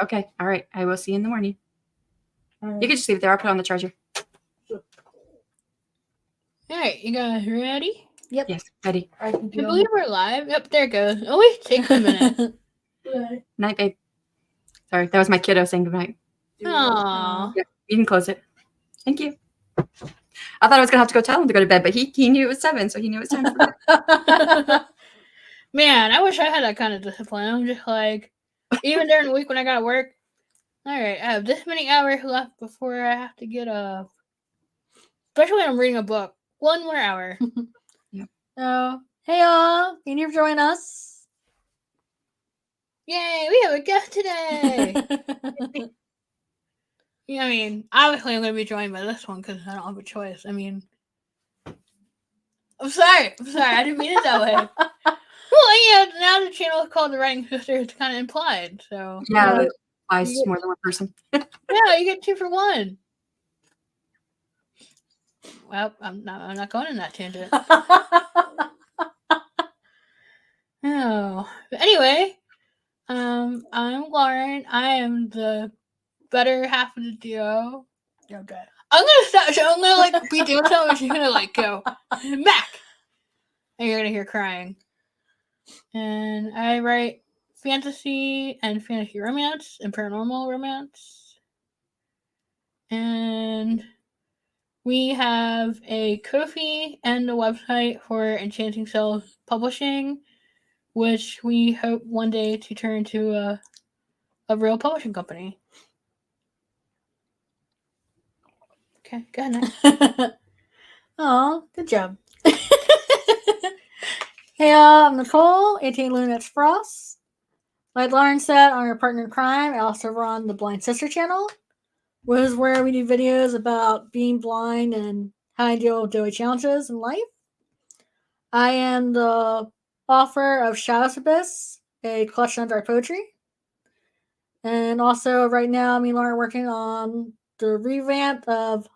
Okay. All right. I will see you in the morning. You can just leave it there. I'll put it on the charger. All right, you guys ready? Yep. Yes. Ready. I believe we're live. Yep, there it goes. Always takes a minute. Night, babe. Sorry, that was my kiddo saying goodnight. Aww. Yeah, you can close it. Thank you. I thought I was gonna have to go tell him to go to bed, but he knew it was 7, so he knew it was time for bed. Man, I wish I had that kind of discipline. I'm just like, even during the week when I got to work, all right, I have this many hours left before I have to get up. Especially when I'm reading a book. 1 more hour. Yep. Oh, hey y'all! Can you join us? Yay, we have a guest today. Yeah, I mean, obviously I'm going to be joined by this one because I don't have a choice. I mean, I'm sorry. I didn't mean it that way. Well, yeah, now the channel is called The Writing Sisters. It's kind of implied, so. Yeah, it applies to more than one person. Yeah, you get 2 for 1. Well, I'm not going in that tangent. Oh, but anyway, I'm Lauren. I am the better half of the duo. Okay. I'm gonna stop. I'm gonna like be doing something. And she's gonna like go Mac, and you're gonna hear crying. And I write fantasy and fantasy romance and paranormal romance. And we have a Ko-fi and a website for Enchanting Cells Publishing, which we hope one day to turn into a real publishing company. Okay, go ahead. Oh, good job. Hey, I'm Nicole, 18 Lunettes Frost. Like Lauren said, I'm your partner in crime. I also run the Blind Sister channel, which is where we do videos about being blind and how I deal with daily challenges in life. I am the author of Shadow's Abyss, a collection of dark poetry. And also, right now, me and Lauren are working on the revamp of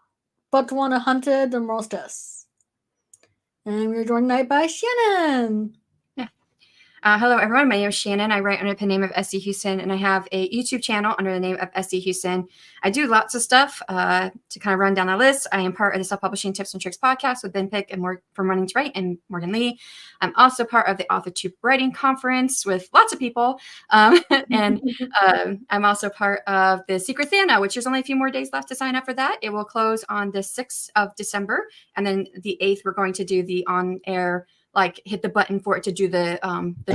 Book 1 of Hunted, The Moral Justice. And we're joined tonight by Shannon. Hello, everyone. My name is Shannon. I write under the name of SC Houston, and I have a YouTube channel under the name of SC Houston. I do lots of stuff to kind of run down the list. I am part of the Self-Publishing Tips and Tricks podcast with Ben Pick and from Running to Write and Morgan Lee. I'm also part of the AuthorTube Writing Conference with lots of people. And I'm also part of the Secret Santa, which there's only a few more days left to sign up for that. It will close on the 6th of December. And then the 8th, we're going to do the on-air like hit the button for it to do the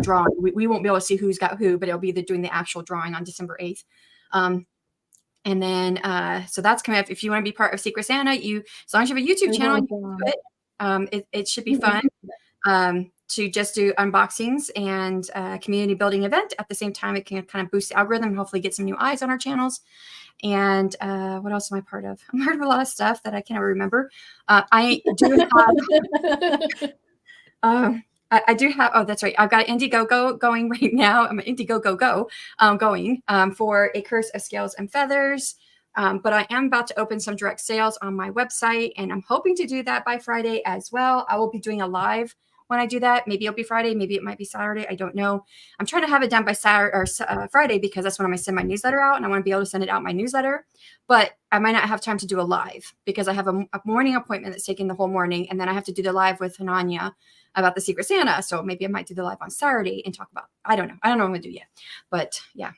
drawing. We won't be able to see who's got who, but it'll be doing the actual drawing on December 8th. And then, so that's coming up. If you want to be part of Secret Santa, as long as you have a YouTube channel, you can do it. It should be fun to just do unboxings and community building event. At the same time, it can kind of boost the algorithm and hopefully get some new eyes on our channels. And what else am I part of? I'm part of a lot of stuff that I can't ever remember. I do have... I do have, oh, that's right. I've got Indiegogo going right now. I'm Indiegogo going for A Curse of Scales and Feathers. But I am about to open some direct sales on my website, and I'm hoping to do that by Friday as well. I will be doing a live when I do that. Maybe it'll be Friday. Maybe it might be Saturday. I don't know. I'm trying to have it done by Saturday or Friday because that's when I'm going to send my newsletter out, and I want to be able to send it out my newsletter. But I might not have time to do a live because I have a morning appointment that's taking the whole morning, and then I have to do the live with Hananya about the Secret Santa. So maybe I might do the live on Saturday and talk about, I don't know what I'm going to do yet. But yeah,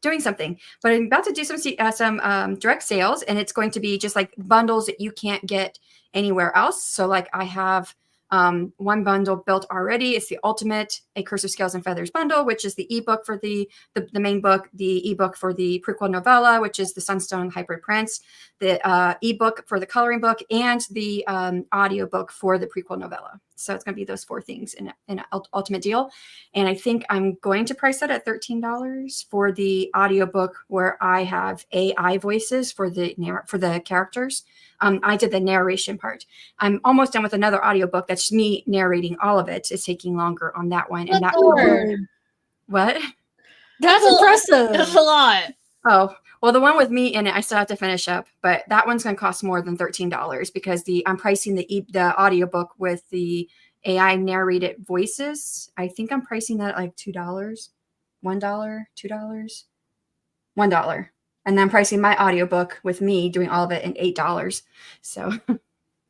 doing something. But I'm about to do some direct sales, and it's going to be just like bundles that you can't get anywhere else. So like I have one bundle built already. It's the ultimate A Curse of Scales and Feathers bundle, which is the ebook for the main book, the ebook for the prequel novella, which is the Sunstone Hybrid Prince, the ebook for the coloring book, and the audiobook for the prequel novella. So it's going to be those 4 things in an ultimate deal. And I think I'm going to price that at $13 for the audiobook, where I have AI voices for the characters. I did the narration part. I'm almost done with another audiobook that's me narrating all of it. It's taking longer on that one. And what? That's impressive. That's a lot. Oh, well, the one with me in it, I still have to finish up, but that one's going to cost more than $13 because I'm pricing the audiobook with the AI narrated voices. I think I'm pricing that at like $2, $1, $2. $1. And then I'm pricing my audiobook with me doing all of it in $8. So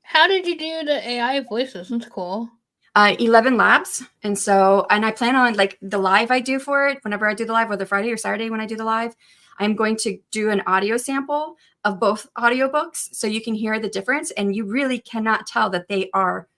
How did you do the AI voices? That's cool. 11 labs. And I plan on like the live I do for it, whenever I do the live, whether Friday or Saturday when I do the live, I'm going to do an audio sample of both audiobooks so you can hear the difference. And you really cannot tell that they are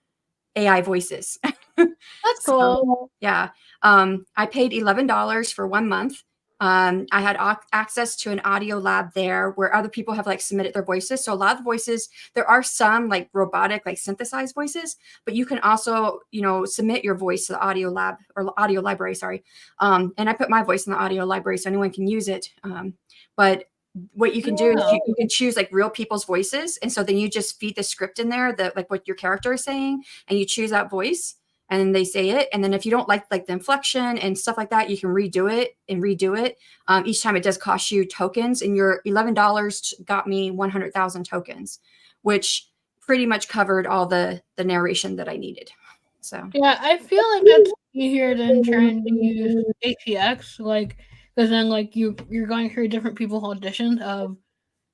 AI voices. That's cool. Yeah. I paid $11 for 1 month. I had access to an audio lab there where other people have like submitted their voices. So a lot of the voices, there are some like robotic, like synthesized voices, but you can also, submit your voice to the audio lab or audio library, sorry. And I put my voice in the audio library so anyone can use it. But what you can do is you can choose like real people's voices. And so then you just feed the script in there that like what your character is saying, and you choose that voice. And then they say it. And then if you don't like the inflection and stuff like that, you can redo it. Each time it does cost you tokens, and your $11 got me 100,000 tokens, which pretty much covered all the narration that I needed. So Yeah, I feel like that's easier than trying to use ATX, like, because then like you're going through different people's auditions of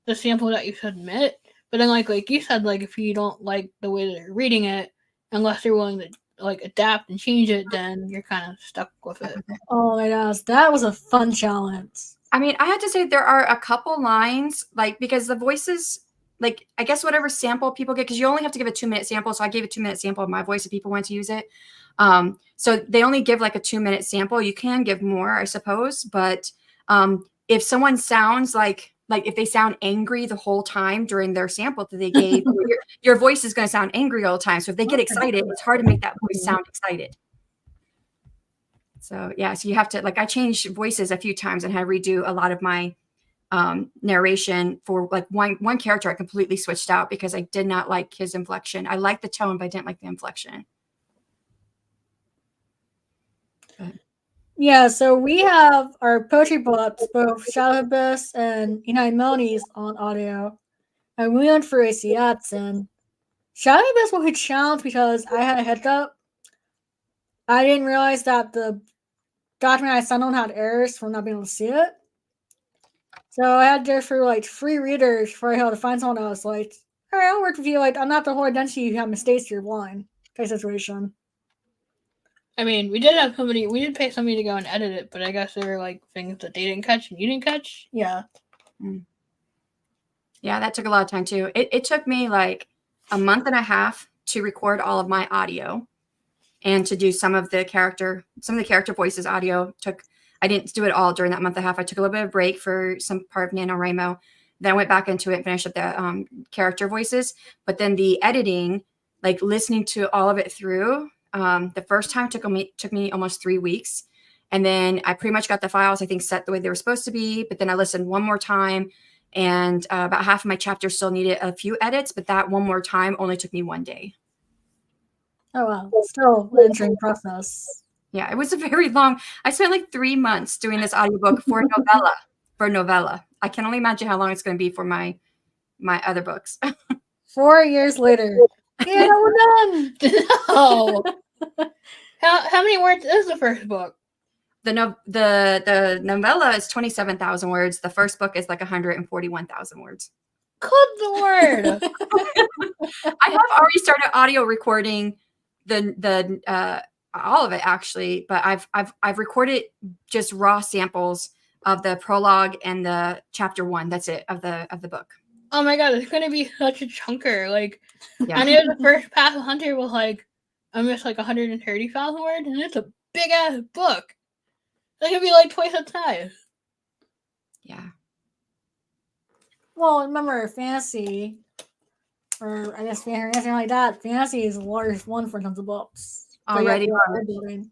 the sample that you submit. But then like you said, like if you don't like the way they're reading it, unless they're willing to like adapt and change it, then you're kind of stuck with it. Oh my gosh, that was a fun challenge. I mean, I had to say there are a couple lines, like, because the voices, like, I guess whatever sample people get, because you only have to give a 2-minute sample. So I gave a 2-minute sample of my voice if people want to use it. So they only give like a 2-minute sample. You can give more, I suppose. But if someone sounds like if they sound angry the whole time during their sample that they gave, your voice is going to sound angry all the time. So if they get excited, it's hard to make that voice sound excited. So yeah, so you have to, like, I changed voices a few times and had to redo a lot of my narration for like one character. I completely switched out because I did not like his inflection. I liked the tone, but I didn't like the inflection. Yeah, so we have our poetry books, both Shadow Abyss and United Melodies, on audio. And we went for ACX, and Shadow Abyss was a challenge because I had a hiccup. I didn't realize that the document I sent on had errors from not being able to see it. So I had to go through like 3 readers before I had to find someone that was like, all right, I'll work with you. Like, I'm not the whole identity you have mistakes, you're blind type situation. I mean, we did pay somebody to go and edit it, but I guess there were like things that they didn't catch and you didn't catch. Yeah. Yeah, that took a lot of time too. It took me like a month and a half to record all of my audio and to do some of the character voices audio. I didn't do it all during that month and a half. I took a little bit of break for some part of NaNoWriMo. Then I went back into it and finished up the character voices. But then the editing, like listening to all of it through, the first time took me almost 3 weeks. And then I pretty much got the files, I think, set the way they were supposed to be. But then I listened one more time, and about half of my chapters still needed a few edits. But that one more time only took me 1 day. Oh, wow. Still an interesting process. Yeah, it was a very long. I spent like 3 months doing this audiobook for a novella. I can only imagine how long it's going to be for my other books. 4 years later. Yeah, we're done. No. How many words is the first book? The novella is 27,000 words. The first book is like 141,000 words. Good Lord. I have already started audio recording the all of it actually, but I've recorded just raw samples of the prologue and the chapter 1. That's it of the book. Oh my god, it's gonna be such a chunker. Like, Yeah. I know the first Path of Hunter was like almost like 130,000 words, and it's a big ass book. That could be like twice the size. Yeah. Well, remember fantasy, or I guess anything like that. Fantasy is the largest one for tons of books. Already. So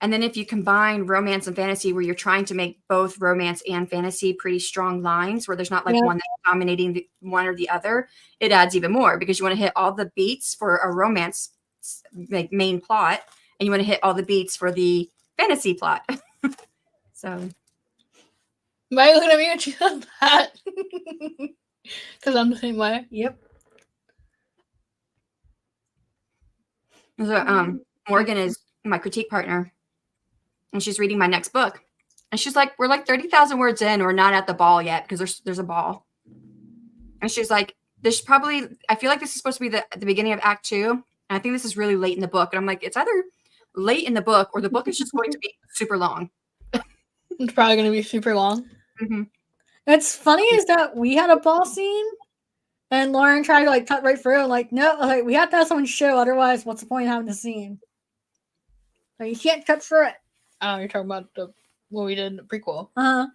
And then if you combine romance and fantasy, where you're trying to make both romance and fantasy pretty strong lines, where there's not like one that's dominating one or the other, it adds even more because you want to hit all the beats for a romance like main plot, and you want to hit all the beats for the fantasy plot. So Why are you looking at me when she said that? Because I'm the same way. Yep. So, Morgan is my critique partner, and she's reading my next book. And she's like, we're like 30,000 words in. We're not at the ball yet because there's a ball. And she's like, this probably, I feel like this is supposed to be the beginning of Act 2. And I think this is really late in the book. And I'm like, it's either late in the book or the book is just going to be super long. It's probably going to be super long. Mm-hmm. It's funny is that we had a ball scene and Lauren tried to like cut right through and like, no, like we have to have someone show, otherwise what's the point of having the scene? Like you can't cut through it. Oh, you're talking about what we did in the prequel. Uh-huh.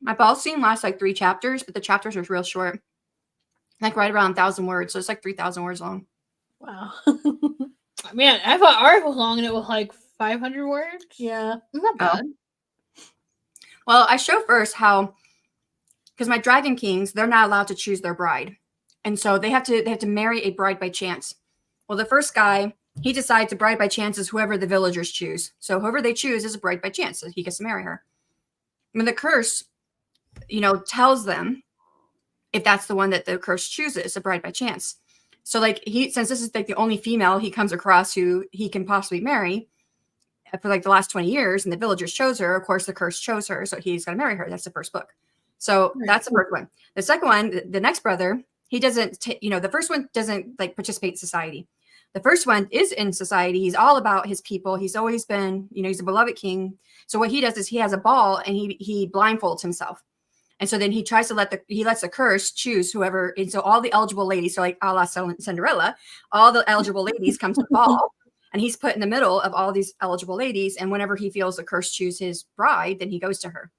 My ball scene lasts like 3 chapters, but the chapters are real short. Like right around 1,000 words. So it's like 3,000 words long. Wow. Man, I thought ours was long and it was like 500 words. Yeah. Not bad. Well, I show first how, because my Dragon Kings, they're not allowed to choose their bride. And so they have to marry a bride by chance. Well, the first guy, he decides a bride by chance is whoever the villagers choose. So whoever they choose is a bride by chance. So he gets to marry her. When the curse, tells them if that's the one that the curse chooses, a bride by chance. So like since this is like the only female he comes across who he can possibly marry for like the last 20 years, and the villagers chose her, of course the curse chose her. So he's going to marry her. That's the first book. So that's the first one. The second one, the next brother, he doesn't, the first one doesn't like participate in society. The first one is in society. He's all about his people. He's always been, he's a beloved king. So what he does is he has a ball and he blindfolds himself. And so then he tries to lets the curse choose whoever. And so all the eligible ladies, so like a la Cinderella, all the eligible ladies come to the ball and he's put in the middle of all these eligible ladies. And whenever he feels the curse choose his bride, then he goes to her.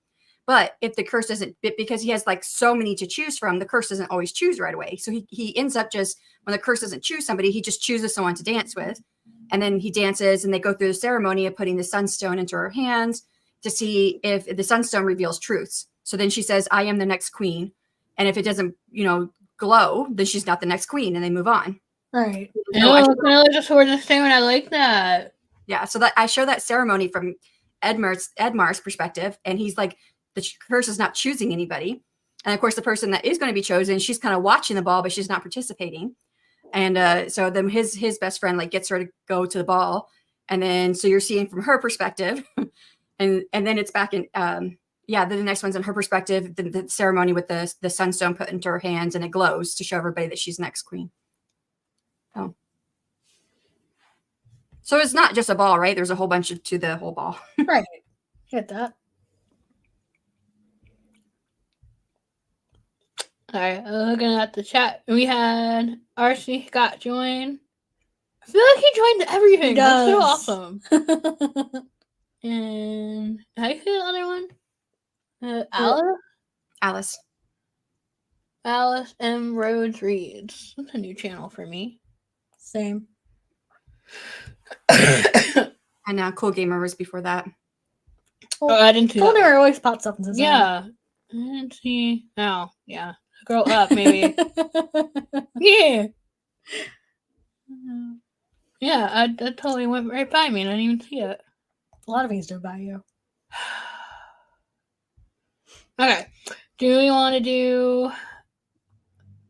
But if the curse doesn't, because he has like so many to choose from, the curse doesn't always choose right away. So he ends up just, when the curse doesn't choose somebody, he just chooses someone to dance with. And then he dances and they go through the ceremony of putting the sunstone into her hands to see if the sunstone reveals truths. So then she says, I am the next queen. And if it doesn't, glow, then she's not the next queen and they move on. Right. No, just Sword and Stone. I like that. Yeah. So that I show that ceremony from Edmar's perspective. And he's like, the curse is not choosing anybody. And of course, the person that is going to be chosen, she's kind of watching the ball, but she's not participating. And so then his best friend like gets her to go to the ball. And then, so you're seeing from her perspective and then it's back in, the next one's in her perspective, the ceremony with the sunstone put into her hands and it glows to show everybody that she's next queen. Oh. So it's not just a ball, right? There's a whole bunch to the whole ball. Right. Get that. All right, looking at the chat, we had RC Scott join. I feel like he joined everything. That's so awesome. And how do you say the other one? Alice. Alice M. Rhodes Reads. That's a new channel for me. Same. And Cool Gamer was before that. Well, I didn't see Cool that. Gamer always pops up in the Yeah. I didn't see. Oh, yeah. Grow up, maybe. Yeah. Yeah, that totally went right by me and I didn't even see it. A lot of things do by you. Okay. Do we want to do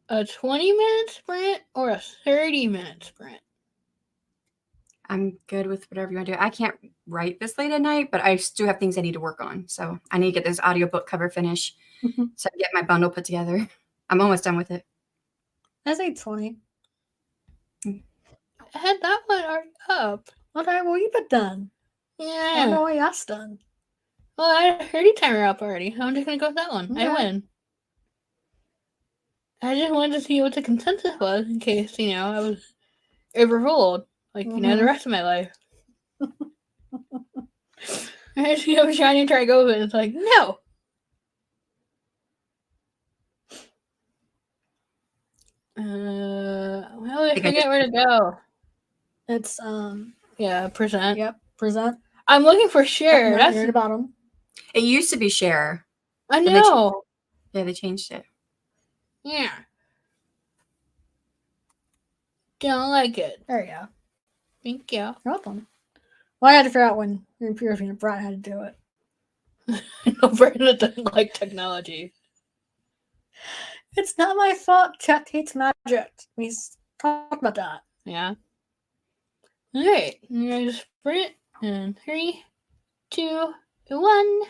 a 20-minute sprint or a 30-minute sprint? I'm good with whatever you want to do. I can't write this late at night, but I still have things I need to work on. So I need to get this audiobook cover finished. So I get my bundle put together. I'm almost done with it. I say 20. I had that one already up. Okay, well, you've been done. I don't Yeah. know why that's done. Well, I had a 30 timer up already. I'm just going to go with that one. I Okay. win. I just wanted to see what the consensus was in case, I was overruled. Like, the rest of my life. I just was trying to try to go with it. It's like, no. Well, I forget where to go. It's, Yeah, present. yep, present. I'm looking for share. Near That's the bottom. It used to be share. I they know. Yeah, they changed it. Yeah. Don't like it. There you go. Thank you. You're welcome. Well, I had to figure out when European and Brett had to do it. No, Brandon doesn't like technology. It's not my fault. Chat hates magic. We talked about that. Yeah. Alright. I'm going to sprint in 3, 2, Who won?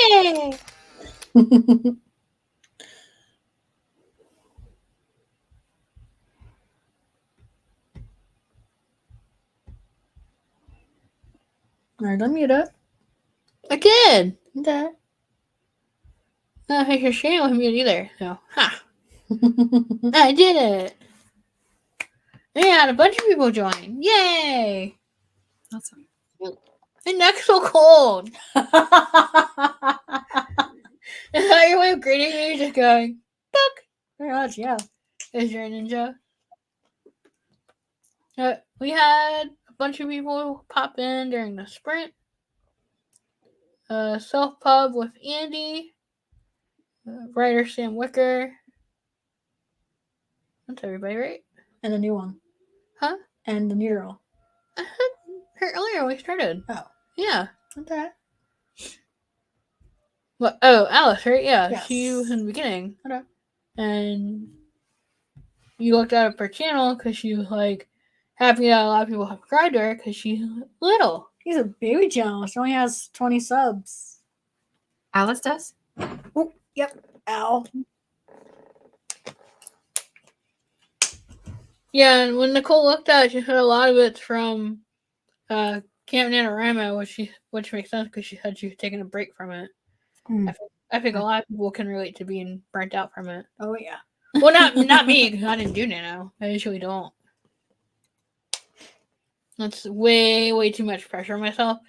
Yay! Alright, unmute it. I did. Okay. I don't think your Shane with me either. So, ha! I did it. And I had a bunch of people join. Yay! Awesome. My neck's so cold. And how your way of greeting me just going, "Duck." Very much, yeah. Is your ninja? We had a bunch of people pop in during the sprint. Self Pub with Andy. Writer Sam Wicker. That's everybody, right? And the new one. Huh? And the new girl. I had her earlier when we started. Oh. Yeah. Okay. What? Oh, Alice, right? Yeah. Yes. She was in the beginning. Okay. And you looked up her channel because she was like happy that a lot of people have subscribed to her because she's little. He's a baby channel. She only has 20 subs. Alice does? Oh, yep. Ow. Yeah, and when Nicole looked at it, she said a lot of it's from Camp NaNoWriMo, which makes sense because she said she was taking a break from it. Hmm. I think a lot of people can relate to being burnt out from it. Oh, yeah. Well, not me, because I didn't do nano. I usually don't. That's way, way too much pressure on myself,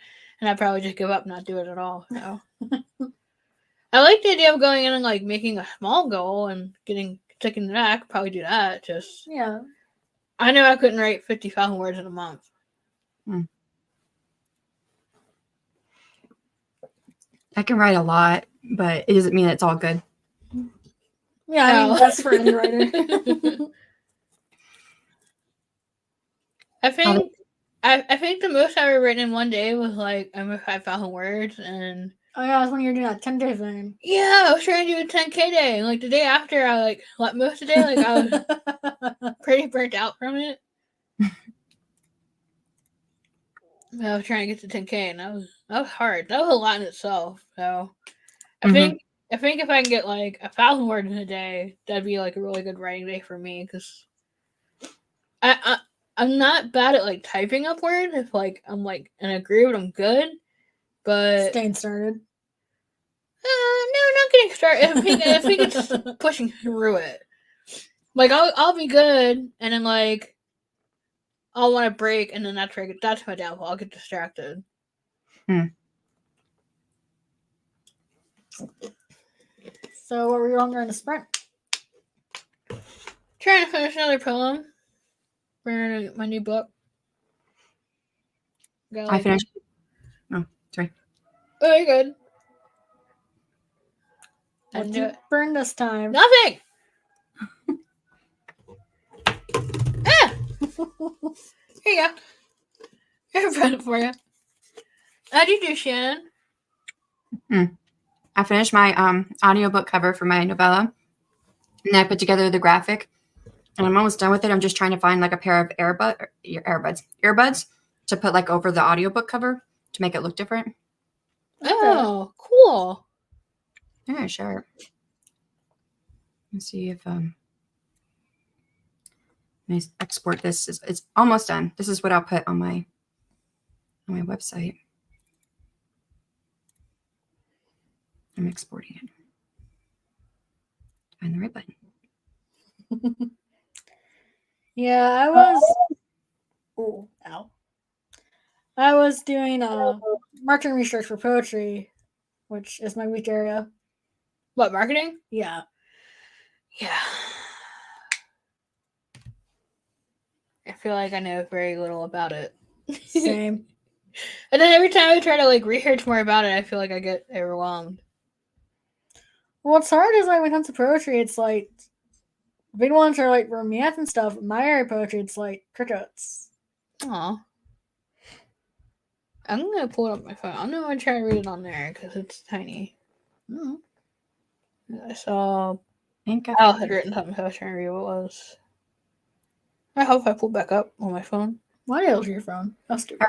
and I'd probably just give up and not do it at all. So. I like the idea of going in and like making a small goal and sticking to that. I could probably do that. Just Yeah. I know I couldn't write 50,000 words in a month. I can write a lot, but it doesn't mean it's all good. Yeah, I mean, Oh. that's for any writer. I think the most I ever written in one day was like almost 5,000 words, and Oh, yeah, that's when you're doing that 10-day thing. yeah, I was trying to do a 10K day, and like the day after, I like most of the day, like I was pretty burnt out from it. I was trying to get to 10K, and that was hard. That was a lot in itself. So I think if I can get like 1,000 words in a day, that'd be like a really good writing day for me because I'm not bad at like typing up words. If like I'm like in a groove, I'm good. But Staying started. no, not getting started. I think it's pushing through it. Like I'll be good, and then like I'll want to break, and then that's my downfall. I'll get distracted. So, what were you on during the sprint? Trying to finish another poem for my new book. I finished. Oh, sorry. Very good. What did you burn this time? Nothing. Ah! Here you go. Here's a present for you. How'd you do, Shannon? I finished my audiobook cover for my novella. And then I put together the graphic. And I'm almost done with it. I'm just trying to find like a pair of earbuds to put like over the audiobook cover to make it look different. Oh, cool. Yeah, sure. Let's see if I export this. It's almost done. This is what I'll put on my website. I'm exporting it. Find the right button. Yeah, I was. Oh, ow. I was doing marketing research for poetry, which is my weak area. What, marketing? Yeah. Yeah. I feel like I know very little about it. Same. And then every time I try to like research more about it, I feel like I get overwhelmed. What's hard is like when it comes to poetry, it's like big ones are like romance and stuff. My area of poetry, it's like crickets. Aw. I'm gonna pull it up my phone. I'm gonna try to read it on there because it's tiny. Mm. I saw I think Al had written something, so I was trying to read what it was. I hope I pull back up on my phone. Why else your phone? That's stupid.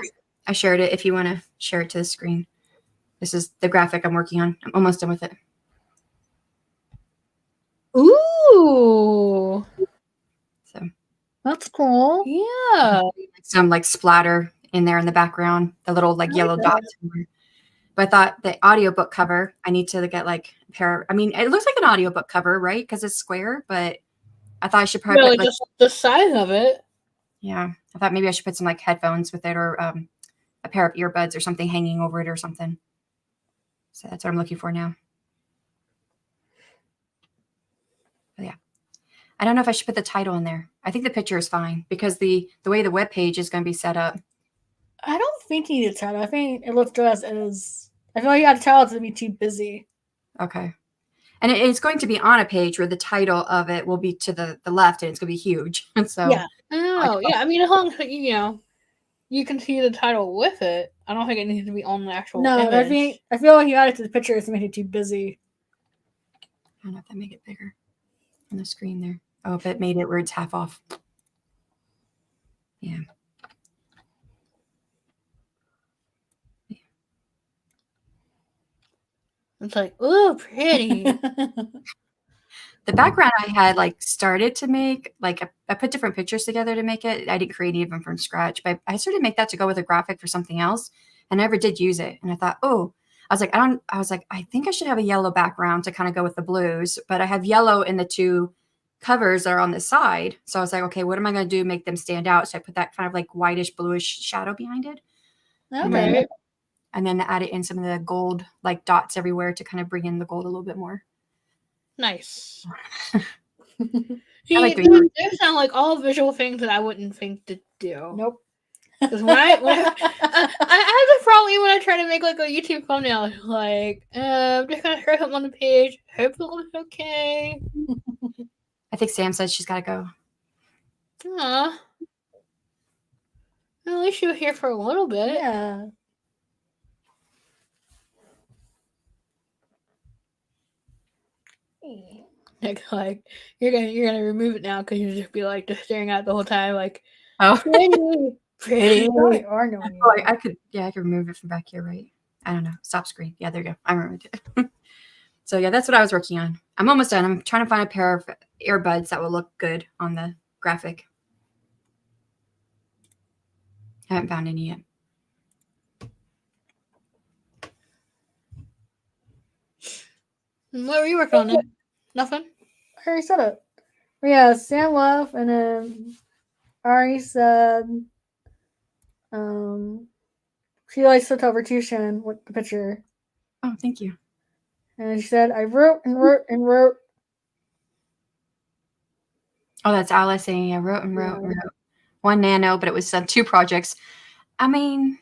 I shared it if you want to share it to the screen. This is the graphic I'm working on. I'm almost done with it. Ooh. So That's cool. Yeah. some like splatter in there in the background, the little like I yellow like dots. But I thought the audiobook cover, I need to get like a pair. I mean, it looks like an audiobook cover, right? Because it's square, but I thought I should probably Really, put like, just the size of it. yeah, I thought maybe I should put some like headphones with it or a pair of earbuds or something hanging over it or something. So that's what I'm looking for now. But yeah. I don't know if I should put the title in there. I think the picture is fine because the way the web page is going to be set up. I don't think you need a title. I think it looks to us as I feel like you got to tell it to be too busy. Okay. And it's going to be on a page where the title of it will be to the left and it's going to be huge. And so Yeah. Oh, yeah. I mean, as long as you can see the title with it. I don't think it needs to be on the actual No, image. I feel like you got it to the picture to make it too busy. I don't know if that make it bigger on the screen there. Oh, if it made it where it's half off. Yeah. It's like, ooh, pretty. The background I had like started to make, like I put different pictures together to make it. I didn't create any of them from scratch, but I started to make that to go with a graphic for something else. And I never did use it. And I thought, I think I should have a yellow background to kind of go with the blues, but I have yellow in the two covers that are on the side. So I was like, okay, what am I going to do to make them stand out? So I put that kind of like whitish, bluish shadow behind it. Okay. And then added in some of the gold like dots everywhere to kind of bring in the gold a little bit more. Nice. I like Those sound like all visual things that I wouldn't think to do. Nope. Because when I have the problem when I try to make like a YouTube thumbnail, it's like, I'm just gonna throw something on the page, hope it looks okay. I think Sam said she's got to go. Aw. Well, at least you were here for a little bit. Yeah. Like you're gonna remove it now because you just be like just staring at it the whole time, like Oh, pretty. You probably are knowing you. I could remove it from back here, right? I don't know. Stop screen. Yeah, there you go. I removed it. So yeah, that's what I was working on. I'm almost done. I'm trying to find a pair of earbuds that will look good on the graphic. Haven't found any yet. What were you working on then? Nothing? I already said it. But yeah, Sam left, and then Ari said, she like slipped over to Shen with the picture, Oh, thank you. and she said, I wrote and wrote and wrote. Oh, that's Alice saying I wrote and wrote and Yeah. wrote. 1 nano, but it was 2 projects. I mean,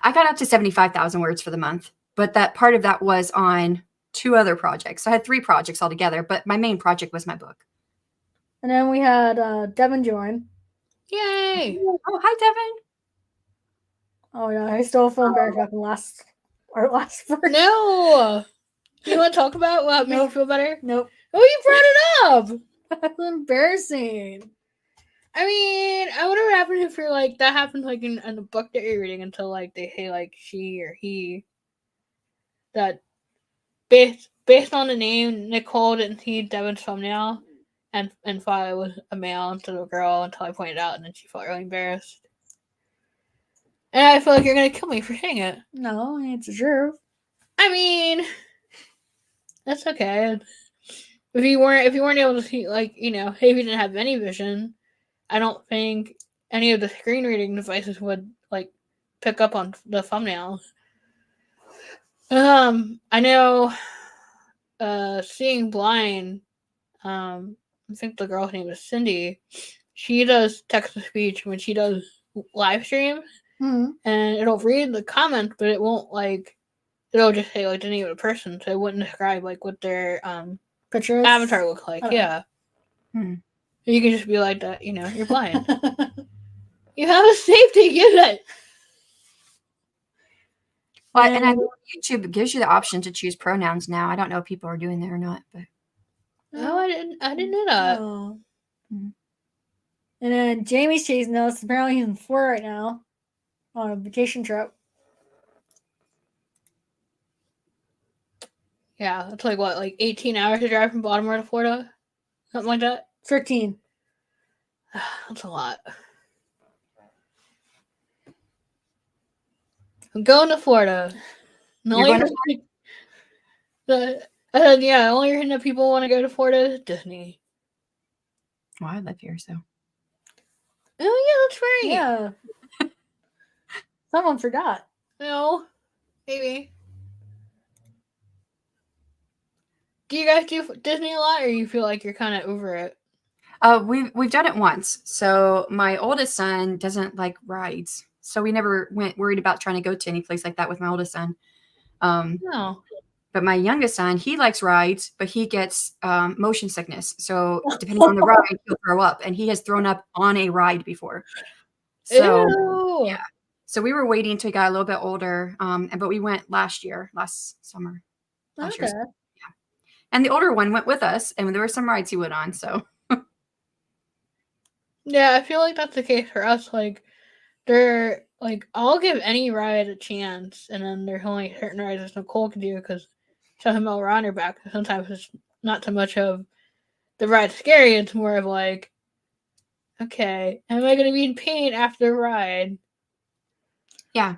I got up to 75,000 words for the month, but that part of that was on 2 other projects. So I had 3 projects altogether, but my main project was my book. And then we had Devin join. Yay! Oh, hi, Devin. Oh yeah, I still feel embarrassed about our last verse. No! You want to talk about what made you Nope. feel better? Nope. Oh, you brought it up! That's embarrassing. I mean, I wonder what happens if you're like, that happens like in a book that you're reading until like they say like she or he. That based on the name, Nicole didn't see Devin's thumbnail and thought it was a male instead of a girl until I pointed out, and then she felt really embarrassed. And I feel like you're gonna kill me for saying it. No, it's true. I mean, that's okay. If you weren't able to see, like, if you didn't have any vision, I don't think any of the screen reading devices would like pick up on the thumbnail. I know. Seeing blind. I think the girl's name is Cindy. She does text to speech when she does live stream, Mm-hmm. and it'll read the comments, but it won't like. It'll just say like the name of the person, so it wouldn't describe like what their Pictures. avatar look like. Okay. Yeah. Hmm. You can just be like that. You're blind. You have a safety unit. Well, and I know YouTube gives you the option to choose pronouns now. I don't know if people are doing that or not, but No, I didn't know that. Oh. Mhm. And then Jamie's chasing us. Apparently he's in Florida right now on a vacation trip. Yeah, it's like what, like 18 hours to drive from Baltimore to Florida? Something like that? 13. That's a lot. I'm going to Florida. The You're only going to reason- the only reason that people want to go to Florida is Disney. Well, I live here, so. Oh, yeah, that's right. Yeah. Someone forgot. No, maybe. Do you guys do Disney a lot, or you feel like you're kind of over it? We've done it once. So my oldest son doesn't like rides, so we never went worried about trying to go to any place like that with my oldest son. No. But my youngest son, he likes rides, but he gets motion sickness. So depending on the ride, he'll throw up, and he has thrown up on a ride before. So Ew. yeah. So we were waiting until he got a little bit older, but we went last summer. Last year. Okay. And the older one went with us, and there were some rides he went on. So Yeah, I feel like that's the case for us. Like, they're like, I'll give any ride a chance, and then there's only certain rides that Nicole can do because she has a Mel on her back. Sometimes it's not so much of the ride scary; it's more of like, okay, am I going to be in pain after the ride? yeah,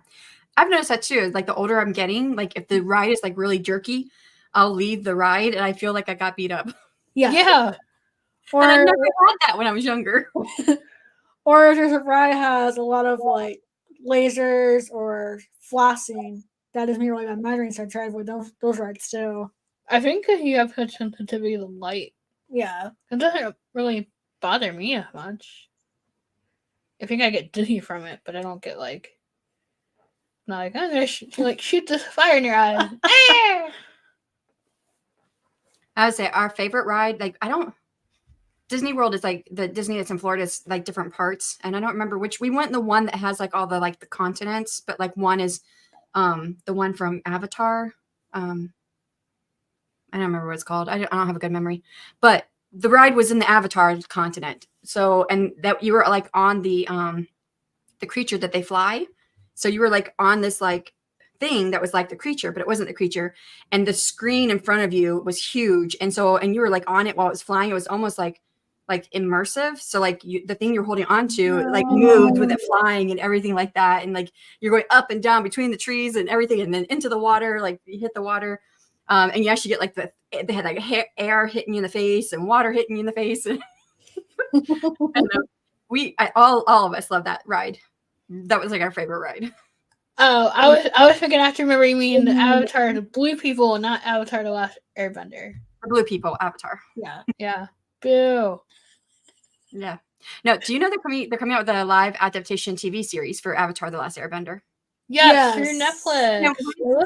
I've noticed that too. Like the older I'm getting, like if the ride is like really jerky, I'll leave the ride, and I feel like I got beat up. Yeah. Yeah. Or And I never had that when I was younger. or if there's a ride has a lot of like lasers or flossing, that is me really bad migraine, so I try to avoid those rides too. I think if you have such sensitivity to light, Yeah. it doesn't really bother me as much. I think I get dizzy from it, but I don't get like, not like, I'm gonna shoot this fire in your eye. Ah! I would say our favorite ride, like Disney World is like the Disney that's in Florida is like different parts, and I don't remember which. We went in the one that has like all the like the continents, but like one is the one from Avatar. I don't remember what it's called. I don't have a good memory, but the ride was in the Avatar continent. So and that you were like on the creature that they fly. So you were like on this like thing that was like the creature, but it wasn't the creature, and the screen in front of you was huge, and you were like on it while it was flying. It was almost like immersive. So like the thing you're holding onto like moved with it flying and everything like that, and like you're going up and down between the trees and everything, and then into the water. Like you hit the water, and you actually get like they had like air hitting you in the face and water hitting you in the face, and all of us love that ride. That was like our favorite ride. Oh, I was thinking after remember you mean the Avatar, the blue people, not Avatar the Last Airbender. The blue people Avatar. Yeah. Yeah. Boo. Yeah. No, do you know they're coming out with a live adaptation TV series for Avatar the Last Airbender? Yes, through Yes. Netflix.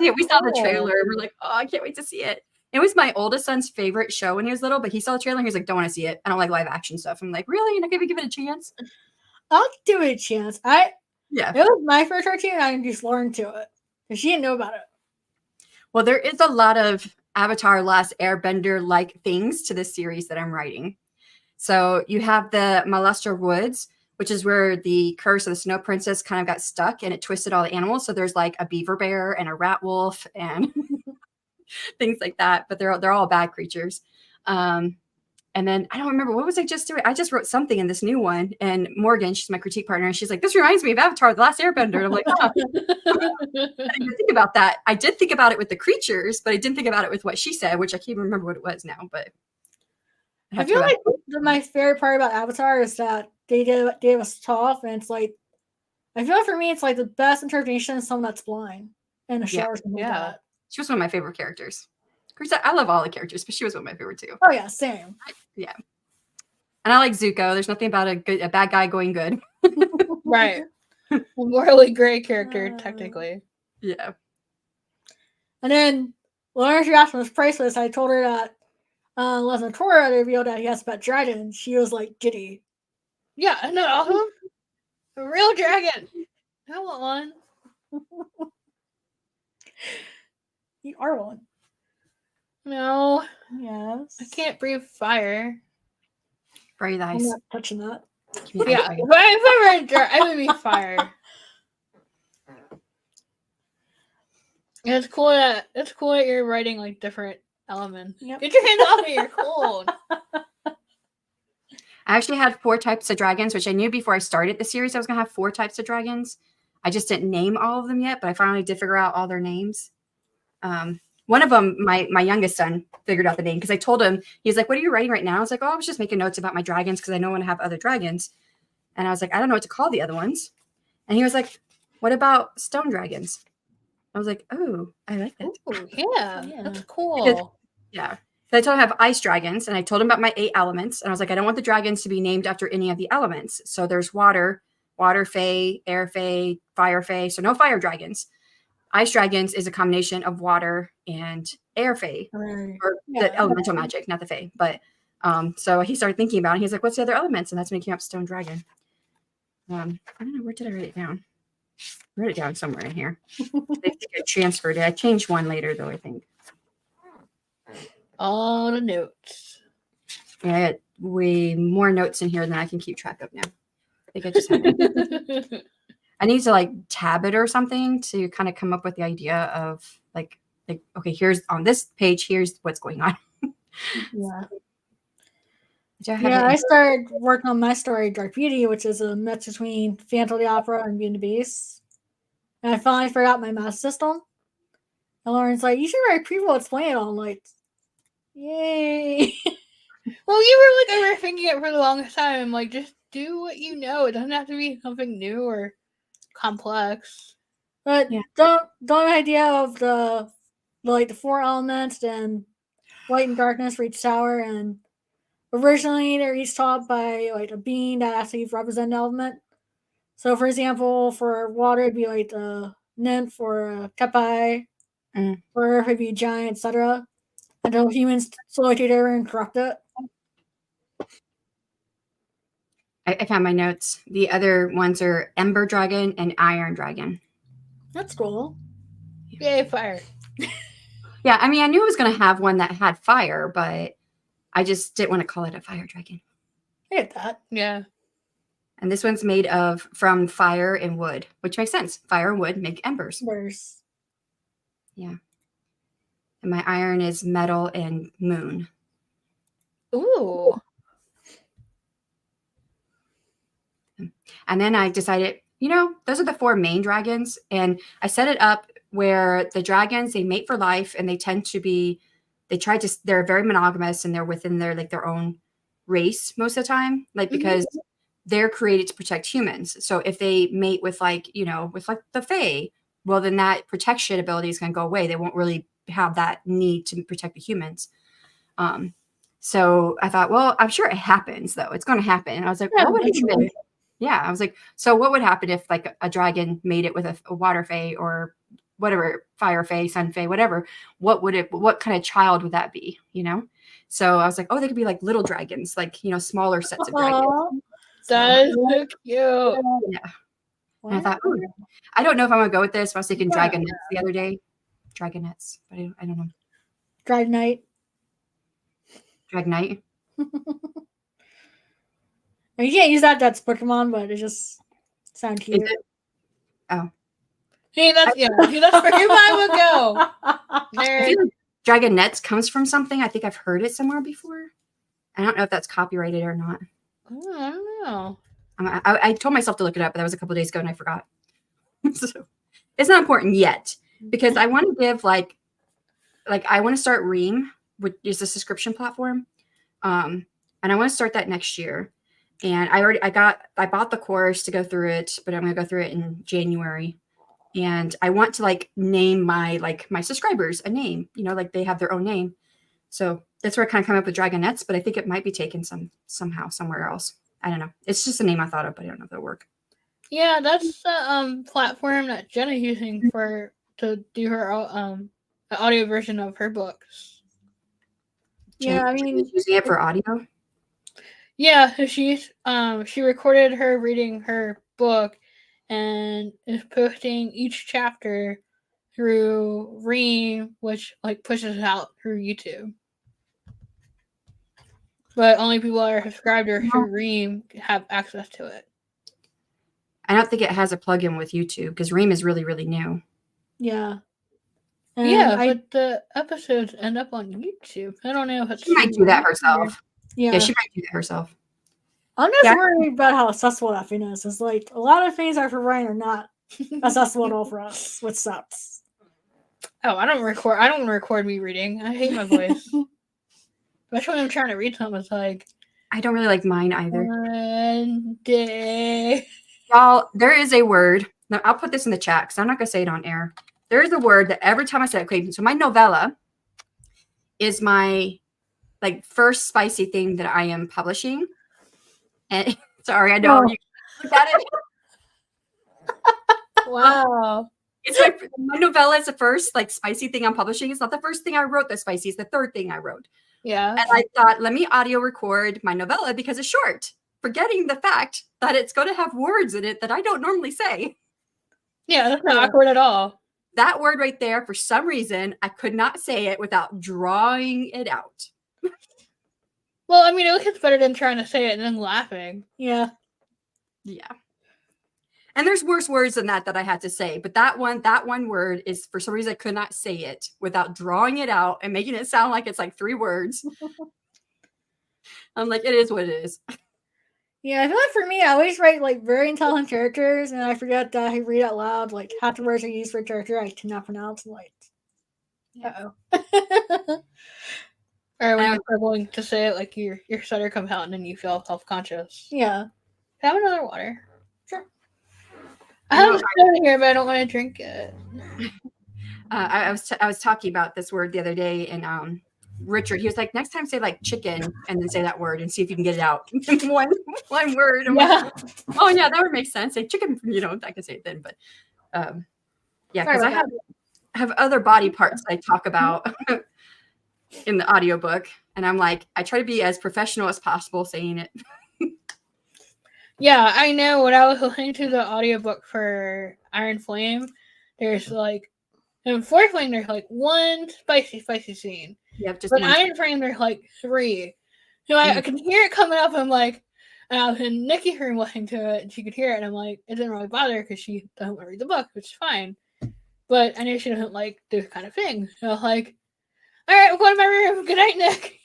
Yeah, we saw the cool. trailer and we're like, oh, I can't wait to see it. It was my oldest son's favorite show when he was little, but he saw the trailer and he was like, don't want to see it. I don't like live action stuff. I'm like, really? You're not gonna give it a chance? I'll give it a chance. Yeah. It was my first cartoon, and I introduced Lauren to it. Because she didn't know about it. Well, there is a lot of Avatar Last Airbender like things to this series that I'm writing. So you have the Malestra Woods, which is where the curse of the Snow Princess kind of got stuck and it twisted all the animals. So there's like a beaver bear and a rat wolf and things like that, but they're all bad creatures. And then I don't remember, what was I just doing? I just wrote something in this new one, and Morgan, she's my critique partner, and she's like, this reminds me of Avatar The Last Airbender. And I'm like, huh. I didn't think about that. I did think about it with the creatures, but I didn't think about it with what she said, which I can't even remember what it was now, but I feel like my favorite part about Avatar is that they gave us Toph, and it's like, I feel like for me, it's like the best interpretation of someone that's blind in a show or something like that. She was one of my favorite characters. Of course, I love all the characters, but she was one of my favorite too. Oh yeah, same. Yeah. And I like Zuko. There's nothing about a bad guy going good. Right. A morally gray character, technically. Yeah. And then Lauren, she asked me was priceless. I told her that Lesnar Tora revealed that he asked about Dryden. She was like giddy. Yeah, no. A real dragon. I want one. You are one. No. Yes. I can't breathe fire. Breathe I'm ice. not touching that. Yeah, if I were in I would be fire. It's cool that you're writing like different elements. Yep. Get your hands off me, you're cold. I actually had 4 types of dragons, which I knew before I started the series I was going to have 4 types of dragons. I just didn't name all of them yet, but I finally did figure out all their names. One of them, my youngest son figured out the name because I told him, he's like, what are you writing right now? I was like, oh, I was just making notes about my dragons because I know I want to have other dragons. And I was like, I don't know what to call the other ones. And he was like, what about stone dragons? I was like, oh, I like that. Ooh, yeah, Yeah. that's cool. Yeah. So I told him I have ice dragons, and I told him about my 8 elements. And I was like, I don't want the dragons to be named after any of the elements. So there's water fae, air fae, fire fae. So no fire dragons. Ice dragons is a combination of water and air fae, Right. or Yeah. the elemental magic, not the fae. But so he started thinking about it. He's like, what's the other elements? And that's when he came up stone dragon. I don't know, where did I write it down? I wrote it down somewhere in here. I think I transferred it. I changed one later though, I think. All the notes. Yeah, I had way more notes in here than I can keep track of now. I think I just had it. I need to like tab it or something to kind of come up with the idea of like okay, here's on this page, here's what's going on. Yeah. Do I have Yeah, it? I started working on my story, Dark Beauty, which is a mix between Phantom of the Opera and Beauty and the Beast. And I finally figured out my math system. And Lauren's like, you should write a prequel explain it all. I'm like, yay. Well, you were like overthinking it for the longest time. Like, just do what you know. It doesn't have to be something new or complex. But Yeah. don't have an idea of the 4 elements and light and darkness for each tower, and originally they're each taught by like a being that actually represent an element. So for example, for water it'd be like the nymph or Kepai, Mm. for earth it'd be giant, etc. Until humans slowly take over and corrupt it. I found my notes. The other ones are Ember Dragon and Iron Dragon. That's cool. Yay, fire. Yeah, I mean, I knew I was going to have one that had fire, but I just didn't want to call it a fire dragon. I get that. Yeah. And this one's made from fire and wood, which makes sense. Fire and wood make embers. There's And my iron is metal and moon. Ooh. And then I decided, those are the 4 main dragons. And I set it up where the dragons, they mate for life, and they tend to be, they're very monogamous, and they're within their own race most of the time, because they're created to protect humans. So if they mate with the Fae, well, then that protection ability is going to go away. They won't really have that need to protect the humans. So I thought, well, I'm sure it happens though. It's going to happen. And I was like, Yeah, what would eventually. happen? Yeah. I was like, so what would happen if like a dragon made it with a water Fae or whatever, fire Fae, sun Fae, whatever? What kind of child would that be? So I was like, oh, they could be like little dragons, like, smaller sets of dragons. Aw. That is so cute. Yeah. And I thought, ooh, I don't know if I'm gonna go with this. I was thinking dragonets the other day. Dragonets, but I don't know. Drive Night. Dragonite. I mean, you can't use that's Pokemon, but it just sounds Is cute. it? Oh. Hey, that's where your mind would go. I Nerd. feel like dragonets comes from something. I think I've heard it somewhere before. I don't know if that's copyrighted or not. Oh, I don't know. I told myself to look it up, but that was a couple days ago and I forgot. So it's not important yet because I want to give like I want to start Ream, which is a subscription platform. And I want to start that next year. And I bought the course to go through it, but I'm going to go through it in January. And I want to name my subscribers a name, they have their own name. So that's where I kind of come up with Dragonets, but I think it might be taken somehow somewhere else. I don't know. It's just a name I thought of, but I don't know if it'll work. Yeah, that's the platform that Jenna's using to do her audio version of her books. Yeah, I mean, She's using it for audio. Yeah, so she recorded her reading her book and is posting each chapter through Ream, which pushes it out through YouTube. But only people that are subscribed to Ream have access to it. I don't think it has a plugin with YouTube because Ream is really, really new. yeah. And Yeah, I but the episodes end up on YouTube. I don't know if it's She might do that herself. yeah, Yeah, she might do that herself. I'm just Yeah. worried about how accessible that thing is. It's like a lot of things are for Ryan are not accessible at all for us, which sucks. Oh, I don't record me reading. I hate my voice. Especially when I'm trying to read something. It's like I don't really like mine either. one day. Y'all, there is a word. Now, I'll put this in the chat because I'm not going to say it on air. There is a word that every time I say it, okay, so my novella is my like first spicy thing that I am publishing. And sorry, I know Oh. you look at it. Wow. It's my novella is the first like spicy thing I'm publishing. It's not the first thing I wrote that's spicy. It's the third thing I wrote. Yeah. And I thought, let me audio record my novella because it's short, forgetting the fact that it's going to have words in it that I don't normally say. Yeah, that's not Yeah. awkward at all. That word right there, for some reason, I could not say it without drawing it out. Well, I mean, it looks better than trying to say it and then laughing. Yeah. Yeah. And there's worse words than that I had to say. But that one word is, for some reason, I could not say it without drawing it out and making it sound like it's like 3 words. I'm like, it is what it is. Yeah, I feel like for me, I always write like very intelligent characters, and I forget that I read out loud like half the words I use for a character I cannot pronounce. I'm like, uh-oh. Or when you're struggling to say it, like your stutter comes out and then you feel self-conscious. Yeah. Have another water. Sure. I have a soda here, but I don't want to drink it. I was talking about this word the other day, and Richard, he was like, next time say like chicken and then say that word and see if you can get it out. one word. I'm like, oh yeah, that would make sense. Say chicken, I can say it then, but yeah, because I have other body parts I talk about in the audiobook, and I'm like, I try to be as professional as possible saying it. Yeah, I know. When I was listening to the audiobook for Iron Flame, there's like, in Fourth Flame, there's like one spicy scene. Yep, just but one. Iron Flame, there's like 3. So I can hear it coming up. I'm like, and I was in Nikki's room listening to it, and she could hear it, and I'm like, it didn't really bother her because she doesn't want to read the book, which is fine. But I know she doesn't like this kind of thing. So I was like, all right, I'm going to my room. Good night, Nick.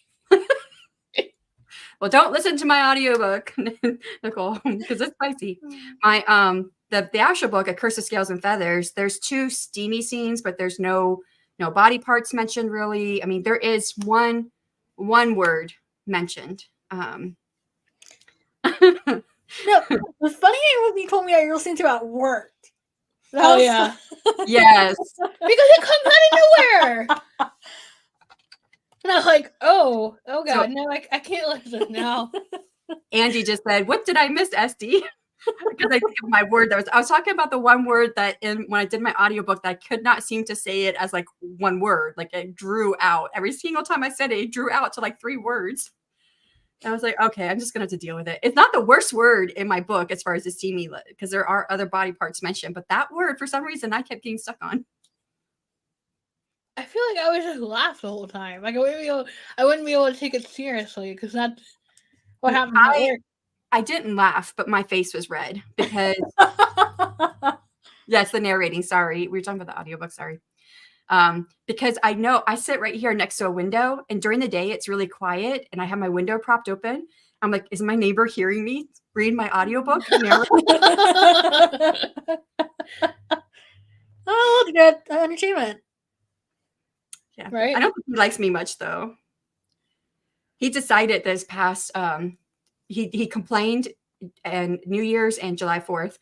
Well, don't listen to my audiobook, Nicole, because it's spicy. My the actual book, A Curse of Scales and Feathers, there's 2 steamy scenes, but there's no body parts mentioned really. I mean, there is one word mentioned. No, the funny thing was you told me that you're listening to at work. Yeah. Yes. Because it comes out of nowhere. And I was like, oh God, no, I can't listen now. Angie just said, what did I miss, SD? Because I think of my word I was talking about the one word that when I did my audiobook that I could not seem to say it as like one word. Like it drew out. Every single time I said it, it drew out to like 3 words. And I was like, okay, I'm just going to have to deal with it. It's not the worst word in my book as far as the steamy, because there are other body parts mentioned. But that word, for some reason, I kept getting stuck on. I feel like I would just laugh the whole time. Like I wouldn't be able to take it seriously because that's what happened at work. I didn't laugh, but my face was red because that's the narrating. Sorry. We were talking about the audiobook. Sorry. Because I know I sit right here next to a window, and during the day it's really quiet and I have my window propped open. I'm like, is my neighbor hearing me read my audiobook? Oh, that's good. An achievement. Yeah. Right. I don't think he likes me much though. He decided this past he complained and New Year's and July 4th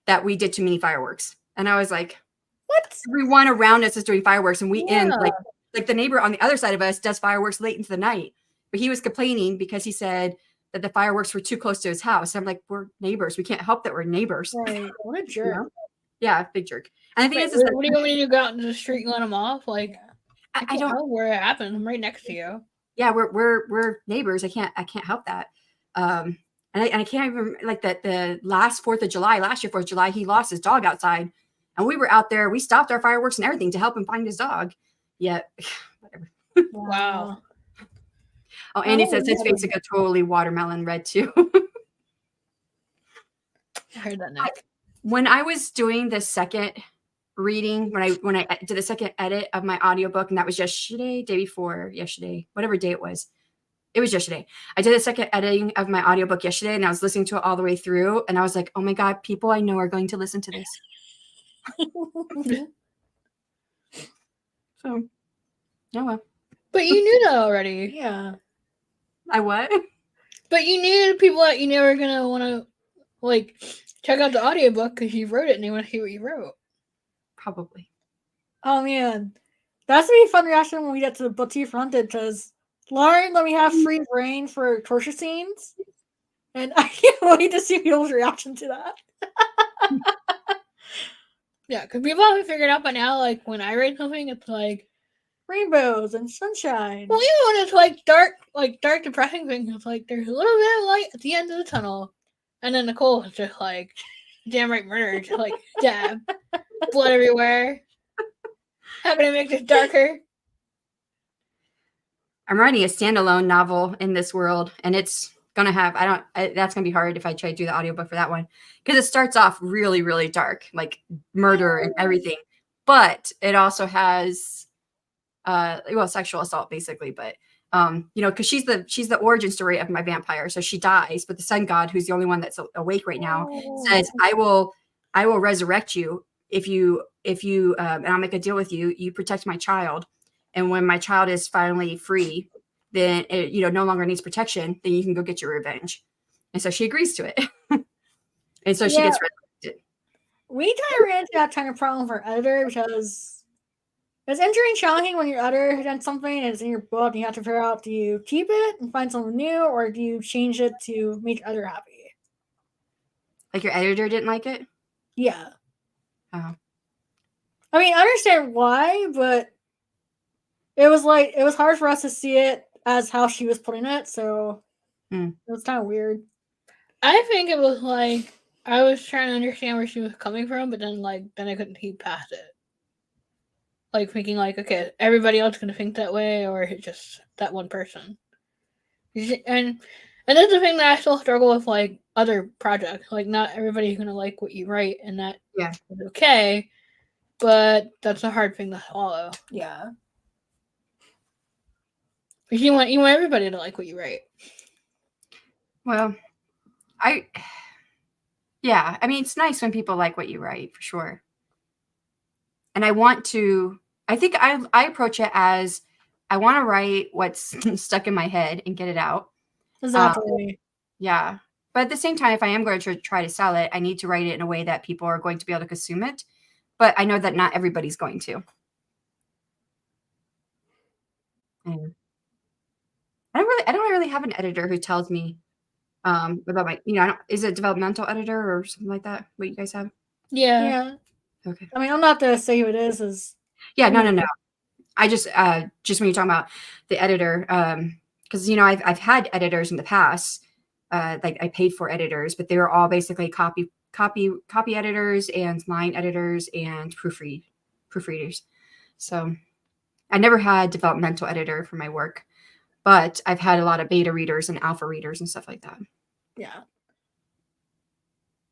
that we did too many fireworks. And I was like, what? Everyone around us is doing fireworks and we end like the neighbor on the other side of us does fireworks late into the night. But he was complaining because he said that the fireworks were too close to his house. I'm like, we're neighbors. We can't help that we're neighbors. Right. What a jerk. Yeah, big jerk. And I think what do you want me to go out into the street and let him off? Like I don't know where it happened. I'm right next to you. Yeah, we're neighbors. I can't help that. And I can't even like that. The last 4th of July, last year 4th of July, he lost his dog outside, and we were out there. We stopped our fireworks and everything to help him find his dog. Yet, whatever. Wow. Oh, Andy says his face got totally watermelon red too. I heard that, Nick. When I was doing the second reading when I did a second edit of my audiobook, and that was yesterday, day before yesterday, whatever day it was. It was yesterday. I did a second editing of my audiobook yesterday, and I was listening to it all the way through, and I was like, oh my God, people I know are going to listen to this. So, oh well. But you knew that already. Yeah. I what? But you knew people that you knew were gonna want to like check out the audiobook because you wrote it and they want to hear what you wrote. Probably. Oh man, that's gonna be a fun reaction when we get to the book Tea Fronted because Lauren let me have free reign for torture scenes, and I can't wait to see people's reaction to that. Yeah, because people haven't figured out by now. Like when I write something, it's like Rainbows and sunshine. well, even when it's like dark, depressing things, it's like there's a little bit of light at the end of the tunnel, and then Nicole is just like damn right murder, just like stab, blood everywhere. How can I make this darker? I'm writing a standalone novel in this world, and it's gonna have that's gonna be hard if I try to do the audiobook for that one, because it starts off really, really dark, like murder and everything, but it also has sexual assault basically, but because she's the origin story of my vampire. So she dies, but the sun god, who's the only one that's awake right now, says, I will resurrect you if you and I'll make a deal with you. You protect my child, and when my child is finally free, then it no longer needs protection. Then you can go get your revenge. And so she agrees to it, and so she gets resurrected. We kind of ran into that kind of problem for editor because it's entering challenging when your editor has done something and it's in your book and you have to figure out, do you keep it and find something new, or do you change it to make the editor happy? Like your editor didn't like it? Yeah. Oh. I mean, I understand why, but it was hard for us to see it as how she was putting it, so it was kind of weird. I think it was like I was trying to understand where she was coming from, but then I couldn't keep past it. Like thinking like, okay, everybody else gonna think that way, or is it just that one person? And that's the thing that I still struggle with, like other projects. Like not everybody's gonna like what you write, and that is okay. But that's a hard thing to swallow. Yeah. Because you want everybody to like what you write. Well, I mean, it's nice when people like what you write, for sure. And I think I approach it as I want to write what's stuck in my head and get it out. Exactly. Yeah. But at the same time, if I am going to try to sell it, I need to write it in a way that people are going to be able to consume it. But I know that not everybody's going to. And I don't really have an editor who tells me about my, is it a developmental editor or something like that? What you guys have? Yeah. Okay. I mean, I'm not to say who it is. Yeah, no. I just when you're talking about the editor, because I've had editors in the past, like I paid for editors, but they were all basically copy editors and line editors and proofreaders. So I never had developmental editor for my work, but I've had a lot of beta readers and alpha readers and stuff like that. Yeah.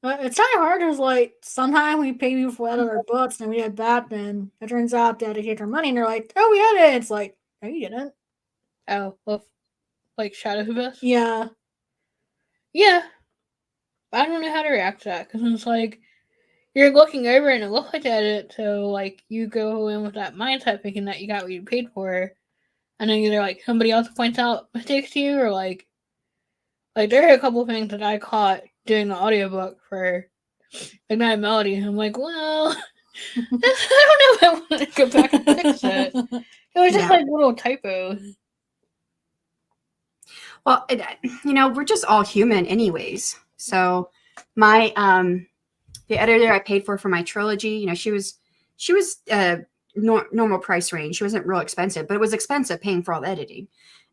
It's kind of hard because, like, sometimes we pay people for edit our books and we had that, and it turns out they take our money and they're like, oh, we had it. It's like, no, you didn't. Oh, well, like Shadow of Us? Yeah. Yeah. I don't know how to react to that because it's like you're looking over and it looks like that edit, so like you go in with that mindset thinking that you got what you paid for, and then either like somebody else points out mistakes to you, or like there are a couple of things that I caught doing the audiobook for Ignited Melody, and I'm like, well, I don't know if I want to go back and fix it. It was just like little typos. Well, we're just all human anyways. So my the editor I paid for my trilogy, she was normal price range. She wasn't real expensive, but it was expensive paying for all the editing.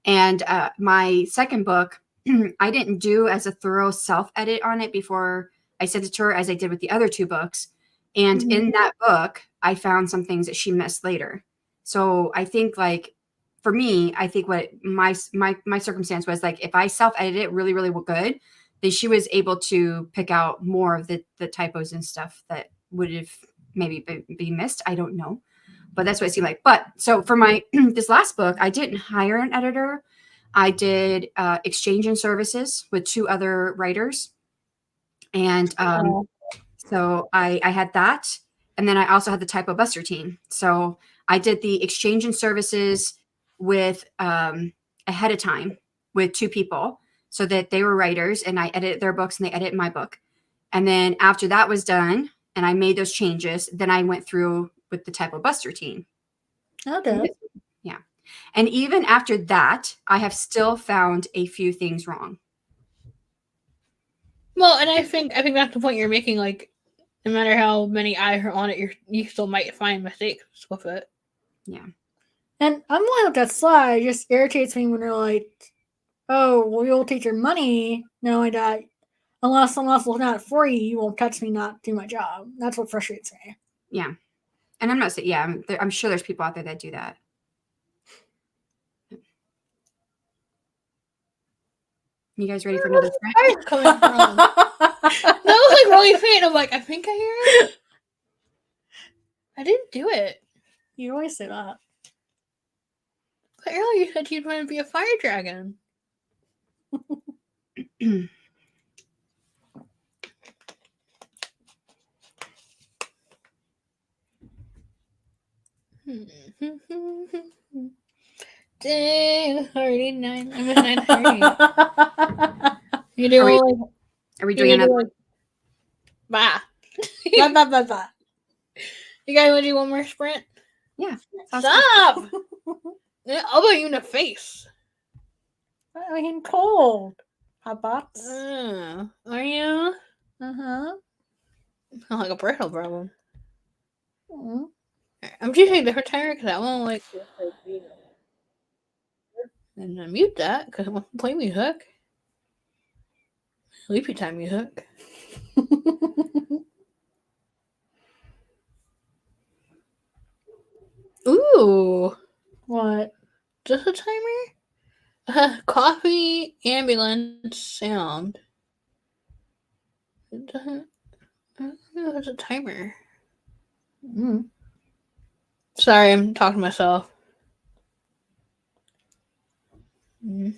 And my second book, I didn't do as a thorough self edit on it before I sent it to her as I did with the other two books. And in that book, I found some things that she missed later. So I think, like, for me, I think what my circumstance was, like, if I self edited it really, really good, then she was able to pick out more of the typos and stuff that would have maybe be missed. I don't know, but that's what it seemed like. But so for my this last book, I didn't hire an editor. I did exchange in services with 2 other writers, and so I had that, and then I also had the Typo Buster team. So I did the exchange in services with ahead of time with 2 people, so that they were writers, and I edited their books, and they edit my book. And then after that was done, and I made those changes, then I went through with the Typo Buster team. Okay. Yeah. And even after that, I have still found a few things wrong. Well, and I think that's the point you're making. Like, no matter how many eyes are on it, you still might find mistakes with it. Yeah. And I'm like with that slide. It just irritates me when they're like, "Oh, well, you'll take your money, knowing that unless someone else looking at it for you, you won't touch me, not do my job." That's what frustrates me. Yeah. And I'm not saying, yeah, I'm sure there's people out there that do that. You guys ready for another sprint? Where's it coming from? That was like really faint. I'm like, I think I hear it. I didn't do it. You always say that. But earlier you said you'd want to be a fire dragon. Dang, already 9. I'm at 9:30. You do Are we doing another? Bah. Blah, blah, blah, blah. You guys want to do one more sprint? Yeah. Stop! I'll put you in the face. I mean, cold. Hot box. Are you? Uh-huh. Not like a personal problem. Mm-hmm. I'm choosing a different timer because I won't like. And I mute that because I want to play music. Sleepy time music. Ooh. What? Just a timer? Coffee ambulance sound. It doesn't. I don't know if it's a timer. Mm. Sorry, I'm talking to myself. Mm.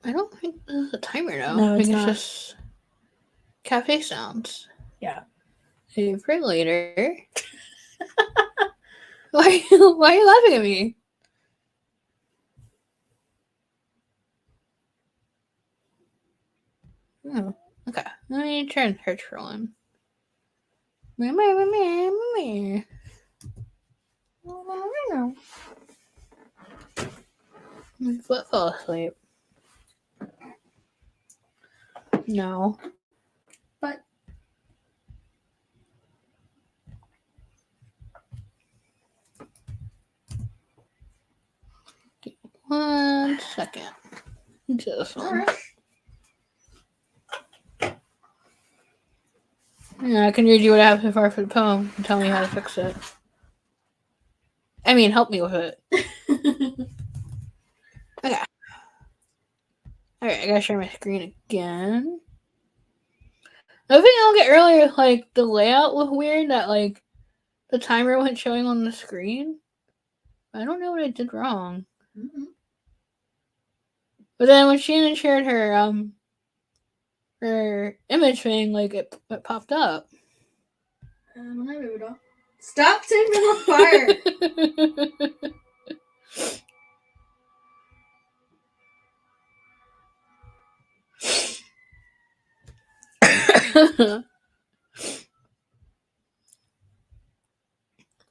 I don't think this is a timer though. No, I it's think not. it's just cafe sounds. Yeah. Hey, for later. why are you laughing at me? Oh, okay. Let me try and search for one. My foot fell asleep. No. But 1 second. This one. Yeah, I can read you what I have so far for the poem and tell me how to fix it. I mean, help me with it. Okay. Alright, I gotta share my screen again. The thing I don't get earlier is like the layout was weird, that like the timer wasn't showing on the screen. I don't know what I did wrong. mm-hmm. But then when Shannon shared her image thing, like it popped up. Stop setting them on fire.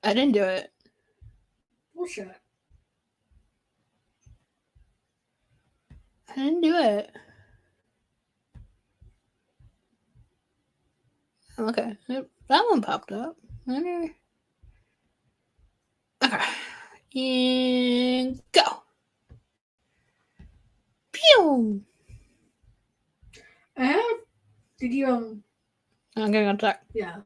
I didn't do it. Bullshit. I didn't do it. Okay. That one popped up. Okay. And go. Pew! Did you I'm gonna go check. yeah.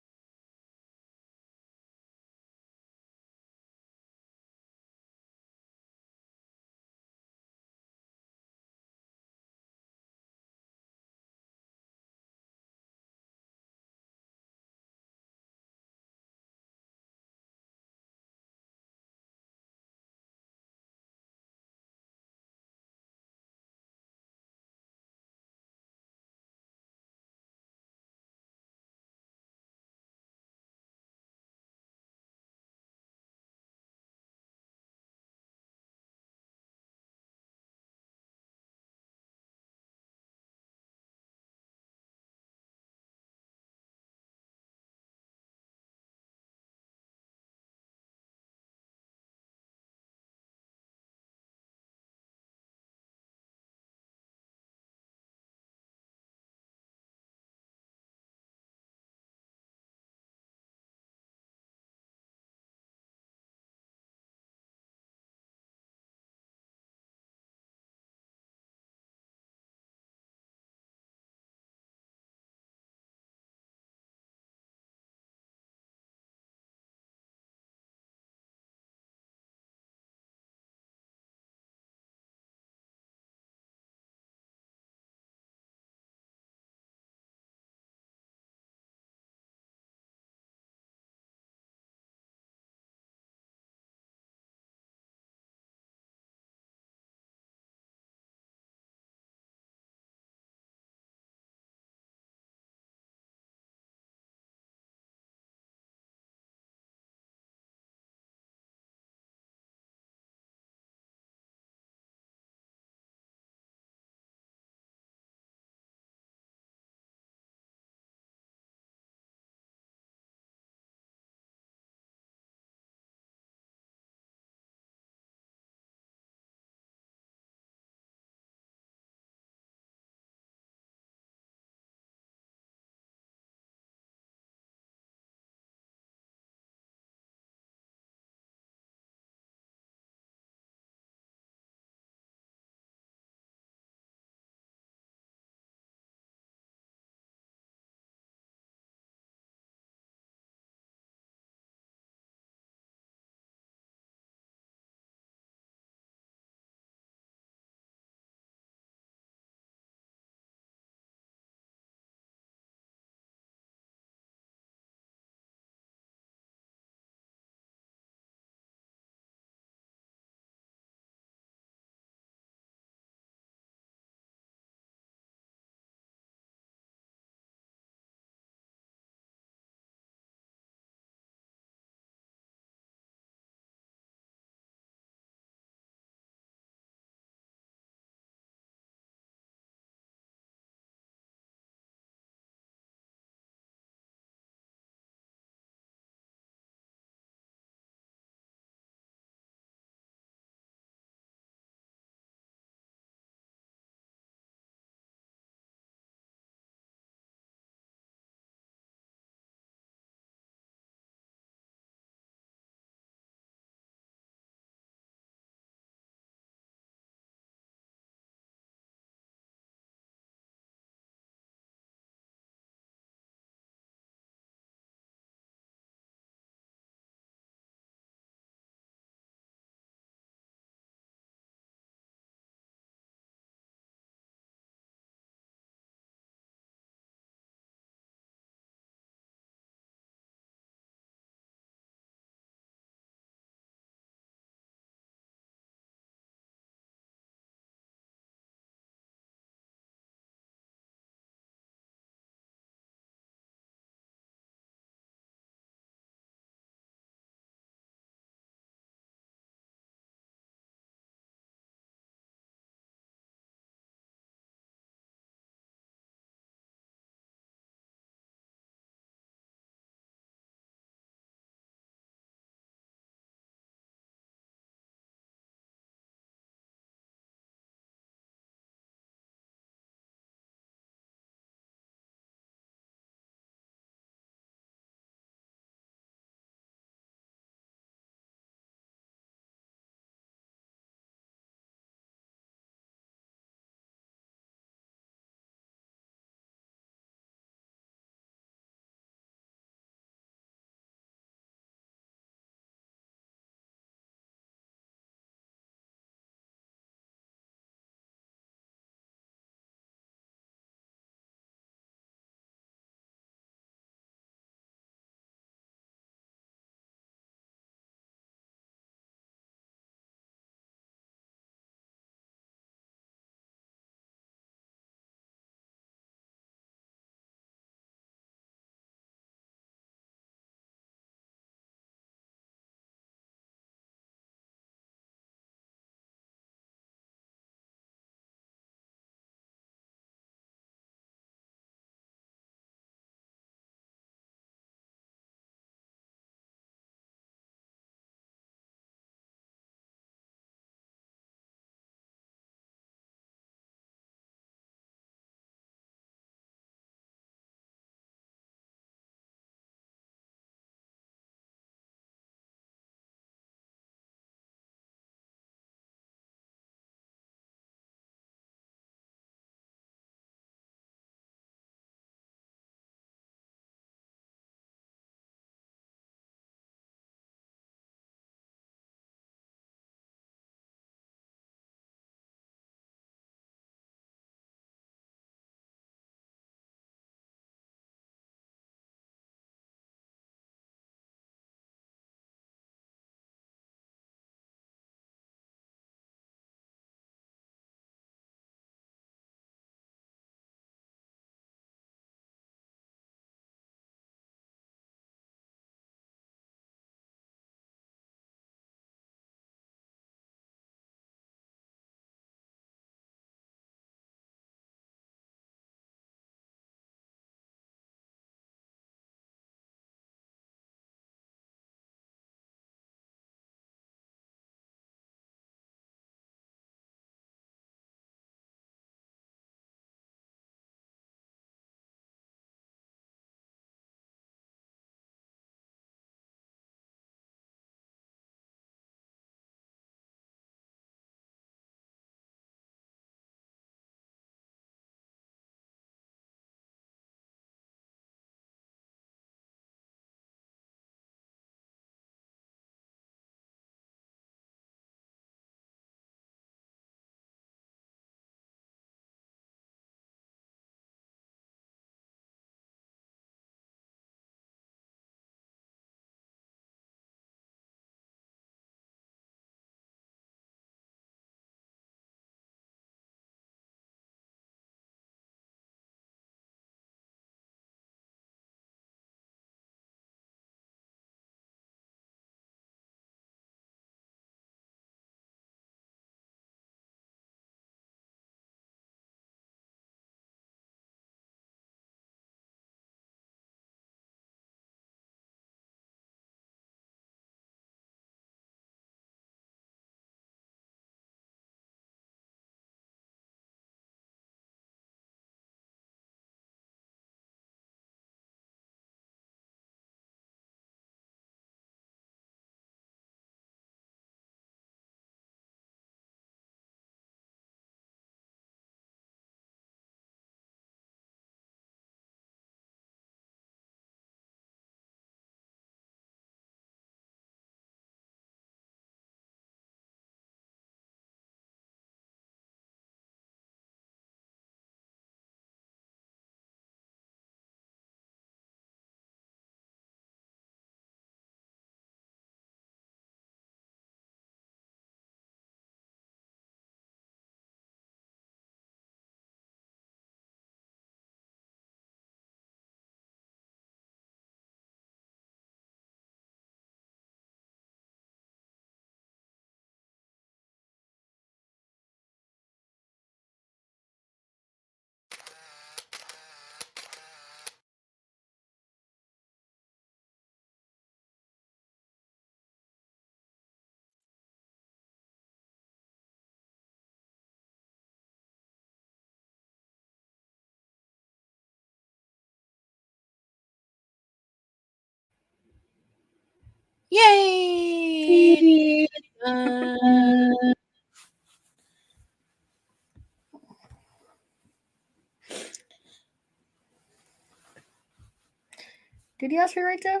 did you ask for your right to?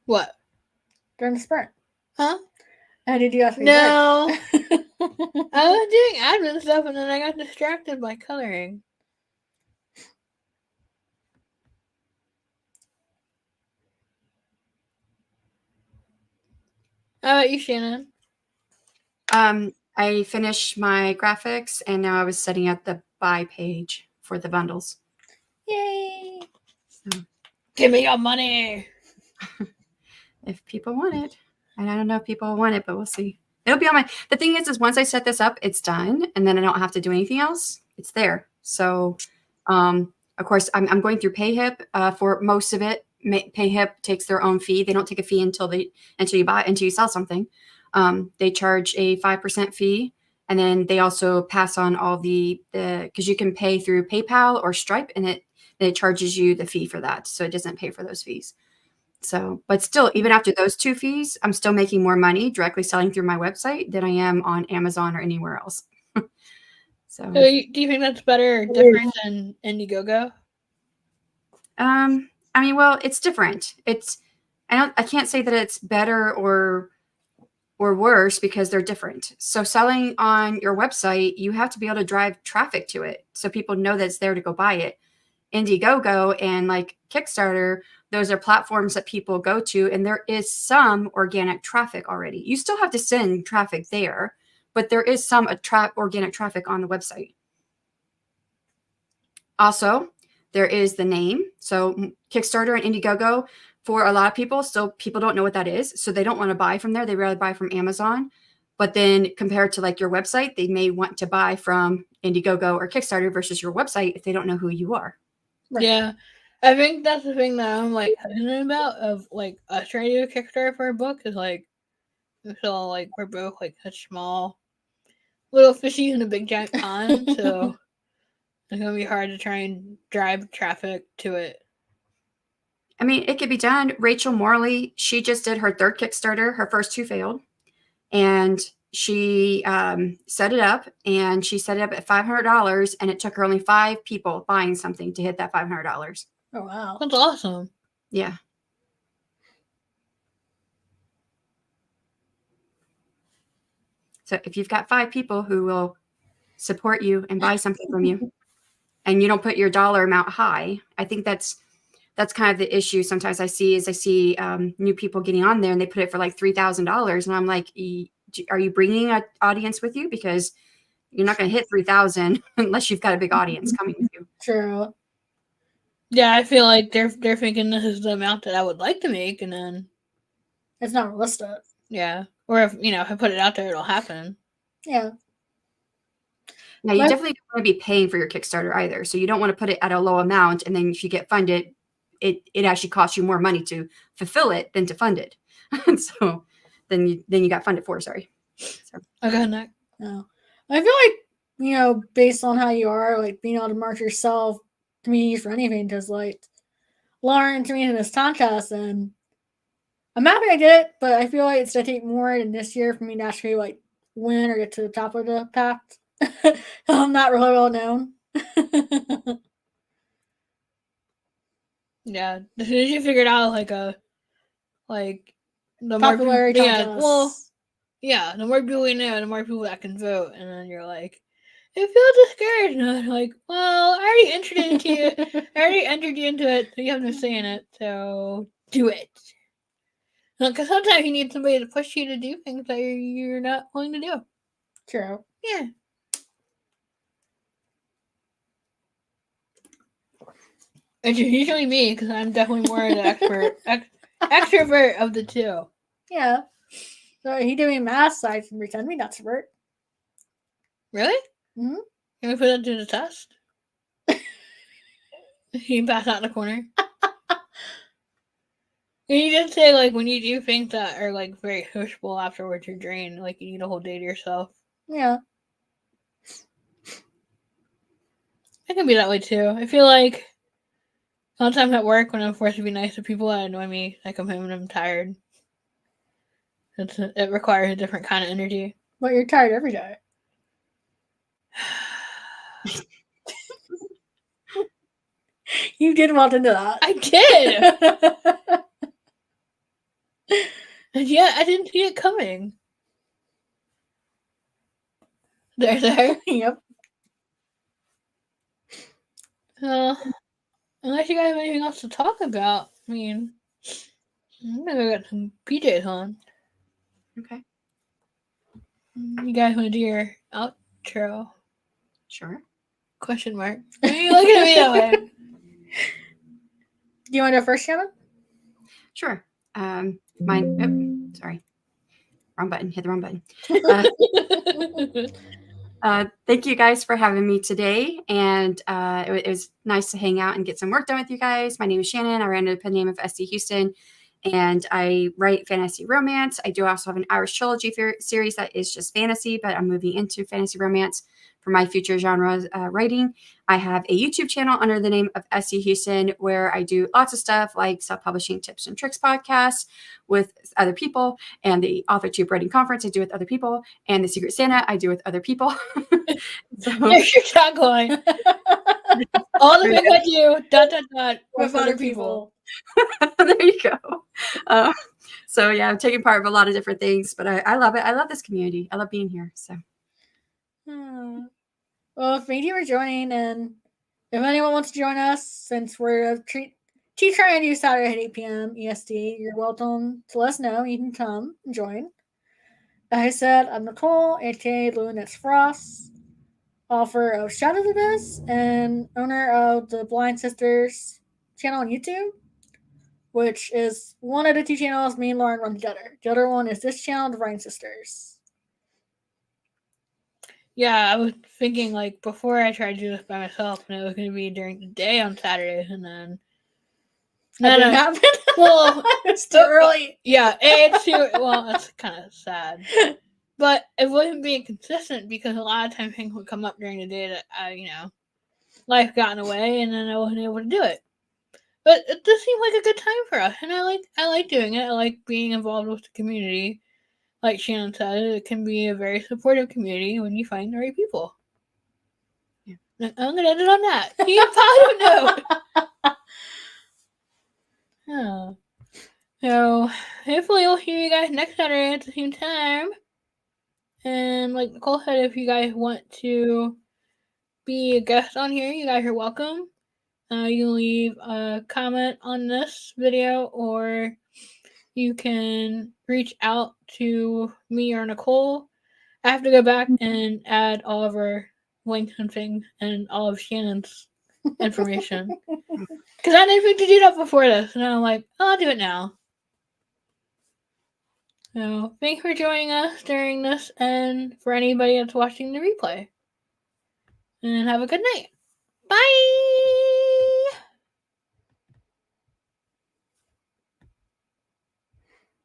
What? During the sprint. Huh? How did you ask for your No. right? I was doing admin stuff and then I got distracted by coloring. How about you, Shannon? I finished my graphics and now I was setting up the buy page for the bundles. Yay! Give me your money. If people want it. And I don't know if people want it, but we'll see. It'll be on my. The thing is once I set this up, it's done, and then I don't have to do anything else. It's there. So, of course, I'm going through PayHip for most of it. PayHip takes their own fee. They don't take a fee until you sell something. They charge a 5% fee, and then they also pass on all the because you can pay through PayPal or Stripe, and it charges you the fee for that, so it doesn't pay for those fees. So, but still, even after those 2 fees, I'm still making more money directly selling through my website than I am on Amazon or anywhere else. So, Do you think that's better or different than Indiegogo? I mean, well, it's different. I can't say that it's better or worse because they're different. So selling on your website, you have to be able to drive traffic to it so people know that it's there to go buy it. Indiegogo and like Kickstarter, those are platforms that people go to, and there is some organic traffic already. You still have to send traffic there, but there is some organic traffic on the website. Also, there is the name. So Kickstarter and Indiegogo, for a lot of people, still people don't know what that is. So they don't want to buy from there. They rather buy from Amazon. But then compared to like your website, they may want to buy from Indiegogo or Kickstarter versus your website if they don't know who you are. Right. Yeah. I think that's the thing that I'm like hesitant about of like us trying to do a Kickstarter for a book is like we feel like we're both like such small little fishies in a big giant pond, so it's gonna be hard to try and drive traffic to it. I mean, it could be done. Rachel Morley, she just did her 3rd Kickstarter. Her first 2 failed. And she set it up, and she set it up at $500, and it took her only 5 people buying something to hit that $500. Oh wow. That's awesome. Yeah. So if you've got 5 people who will support you and buy something from you, and you don't put your dollar amount high, I think that's kind of the issue. Sometimes I see new people getting on there and they put it for like $3,000, and I'm like, are you bringing an audience with you? Because you're not going to hit 3,000 unless you've got a big audience coming with you. True. Yeah, I feel like they're thinking this is the amount that I would like to make, and then It's not realistic. yeah, or if if I put it out there, it'll happen. Yeah. Now, you But- definitely don't want to be paying for your Kickstarter either. So you don't want to put it at a low amount, and then if you get funded, it actually costs you more money to fulfill it than to fund it. So then you got funded for. Sorry. So. Okay, next. No. I feel like, based on how you are, like being able to market yourself to be used for anything, because like Lauren to me in this contest, and I'm happy I did it, but I feel like it's gonna take more than this year for me to actually like win or get to the top of the pack. I'm not really well known. Yeah, as soon as you figured out the Popularity more contest. the more people you know, the more people that can vote, and then you're like, it feels discouraged. And I'm like, well, I already entered you into it, so you have no say in it. So do it. Because sometimes you need somebody to push you to do things that you're not willing to do. True. Yeah. It's usually me because I'm definitely more the extrovert of the two. Yeah. So he doing math, so I can pretend me not to work. Really? Mhm. Can we put that to the test? You can pass out in the corner. And you did say when you do things that are very sociable afterwards, you're drained. You need a whole day to yourself. Yeah. I can be that way too. I feel like sometimes at work when I'm forced to be nice to people that annoy me, I come home and I'm tired. It requires a different kind of energy. But you're tired every day. You did walk into that. I did. And yet I didn't see it coming. There. Yep. Unless you guys have anything else to talk about, I mean, I'm gonna go get some PJs on. Okay. You guys want to do your outro? Sure. Question mark. Why are you looking at me that way? Do you want to go first, Shannon? Sure. Sorry. Wrong button. Hit the wrong button. Thank you guys for having me today. And it was nice to hang out and get some work done with you guys. My name is Shannon. I ran under the name of SC Houston. And I write fantasy romance. I do also have an Irish trilogy series that is just fantasy, but I'm moving into fantasy romance for my future genre writing. I have a YouTube channel under the name of SC Houston, where I do lots of stuff like self-publishing tips and tricks podcasts with other people, and the AuthorTube writing conference I do with other people, and the Secret Santa I do with other people. So, There's your tagline. All the things I do, ... With other people. there you go. So yeah, I'm taking part of a lot of different things, but I love it. I love this community. I love being here. So Well, thank you for joining, and if anyone wants to join us, since we're trying to do Saturday at 8 p.m. EST, you're welcome to let us know. You can come and join. As I said, I'm Nicole, aka Luna's Frost, author of Shadow of Abyss and owner of the Blind Sisters channel on YouTube, which is one of the two channels me and Lauren run together. The other one is this channel, The Blind Sisters. Yeah, I was thinking, like, before I tried to do this by myself, and it was going to be during the day on Saturdays, and then... That didn't happen. Well, it's too early. Yeah, it's too... Well, that's kind of sad. But it wasn't being consistent, because a lot of times things would come up during the day that, life got in the way, and then I wasn't able to do it. But it just seemed like a good time for us, and I like doing it. I like being involved with the community. Like Shannon said, it can be a very supportive community when you find the right people. Yeah. I'm gonna end it on that. You positive note. Oh. So hopefully we'll see you guys next Saturday at the same time. And like Nicole said, if you guys want to be a guest on here, you guys are welcome. You can leave a comment on this video, or you can reach out to me or Nicole. I have to go back and add all of our links and things and all of Shannon's information. Because I didn't think to do that before this, and I'm like, I'll do it now. So, thanks for joining us during this, and for anybody that's watching the replay. And have a good night. Bye!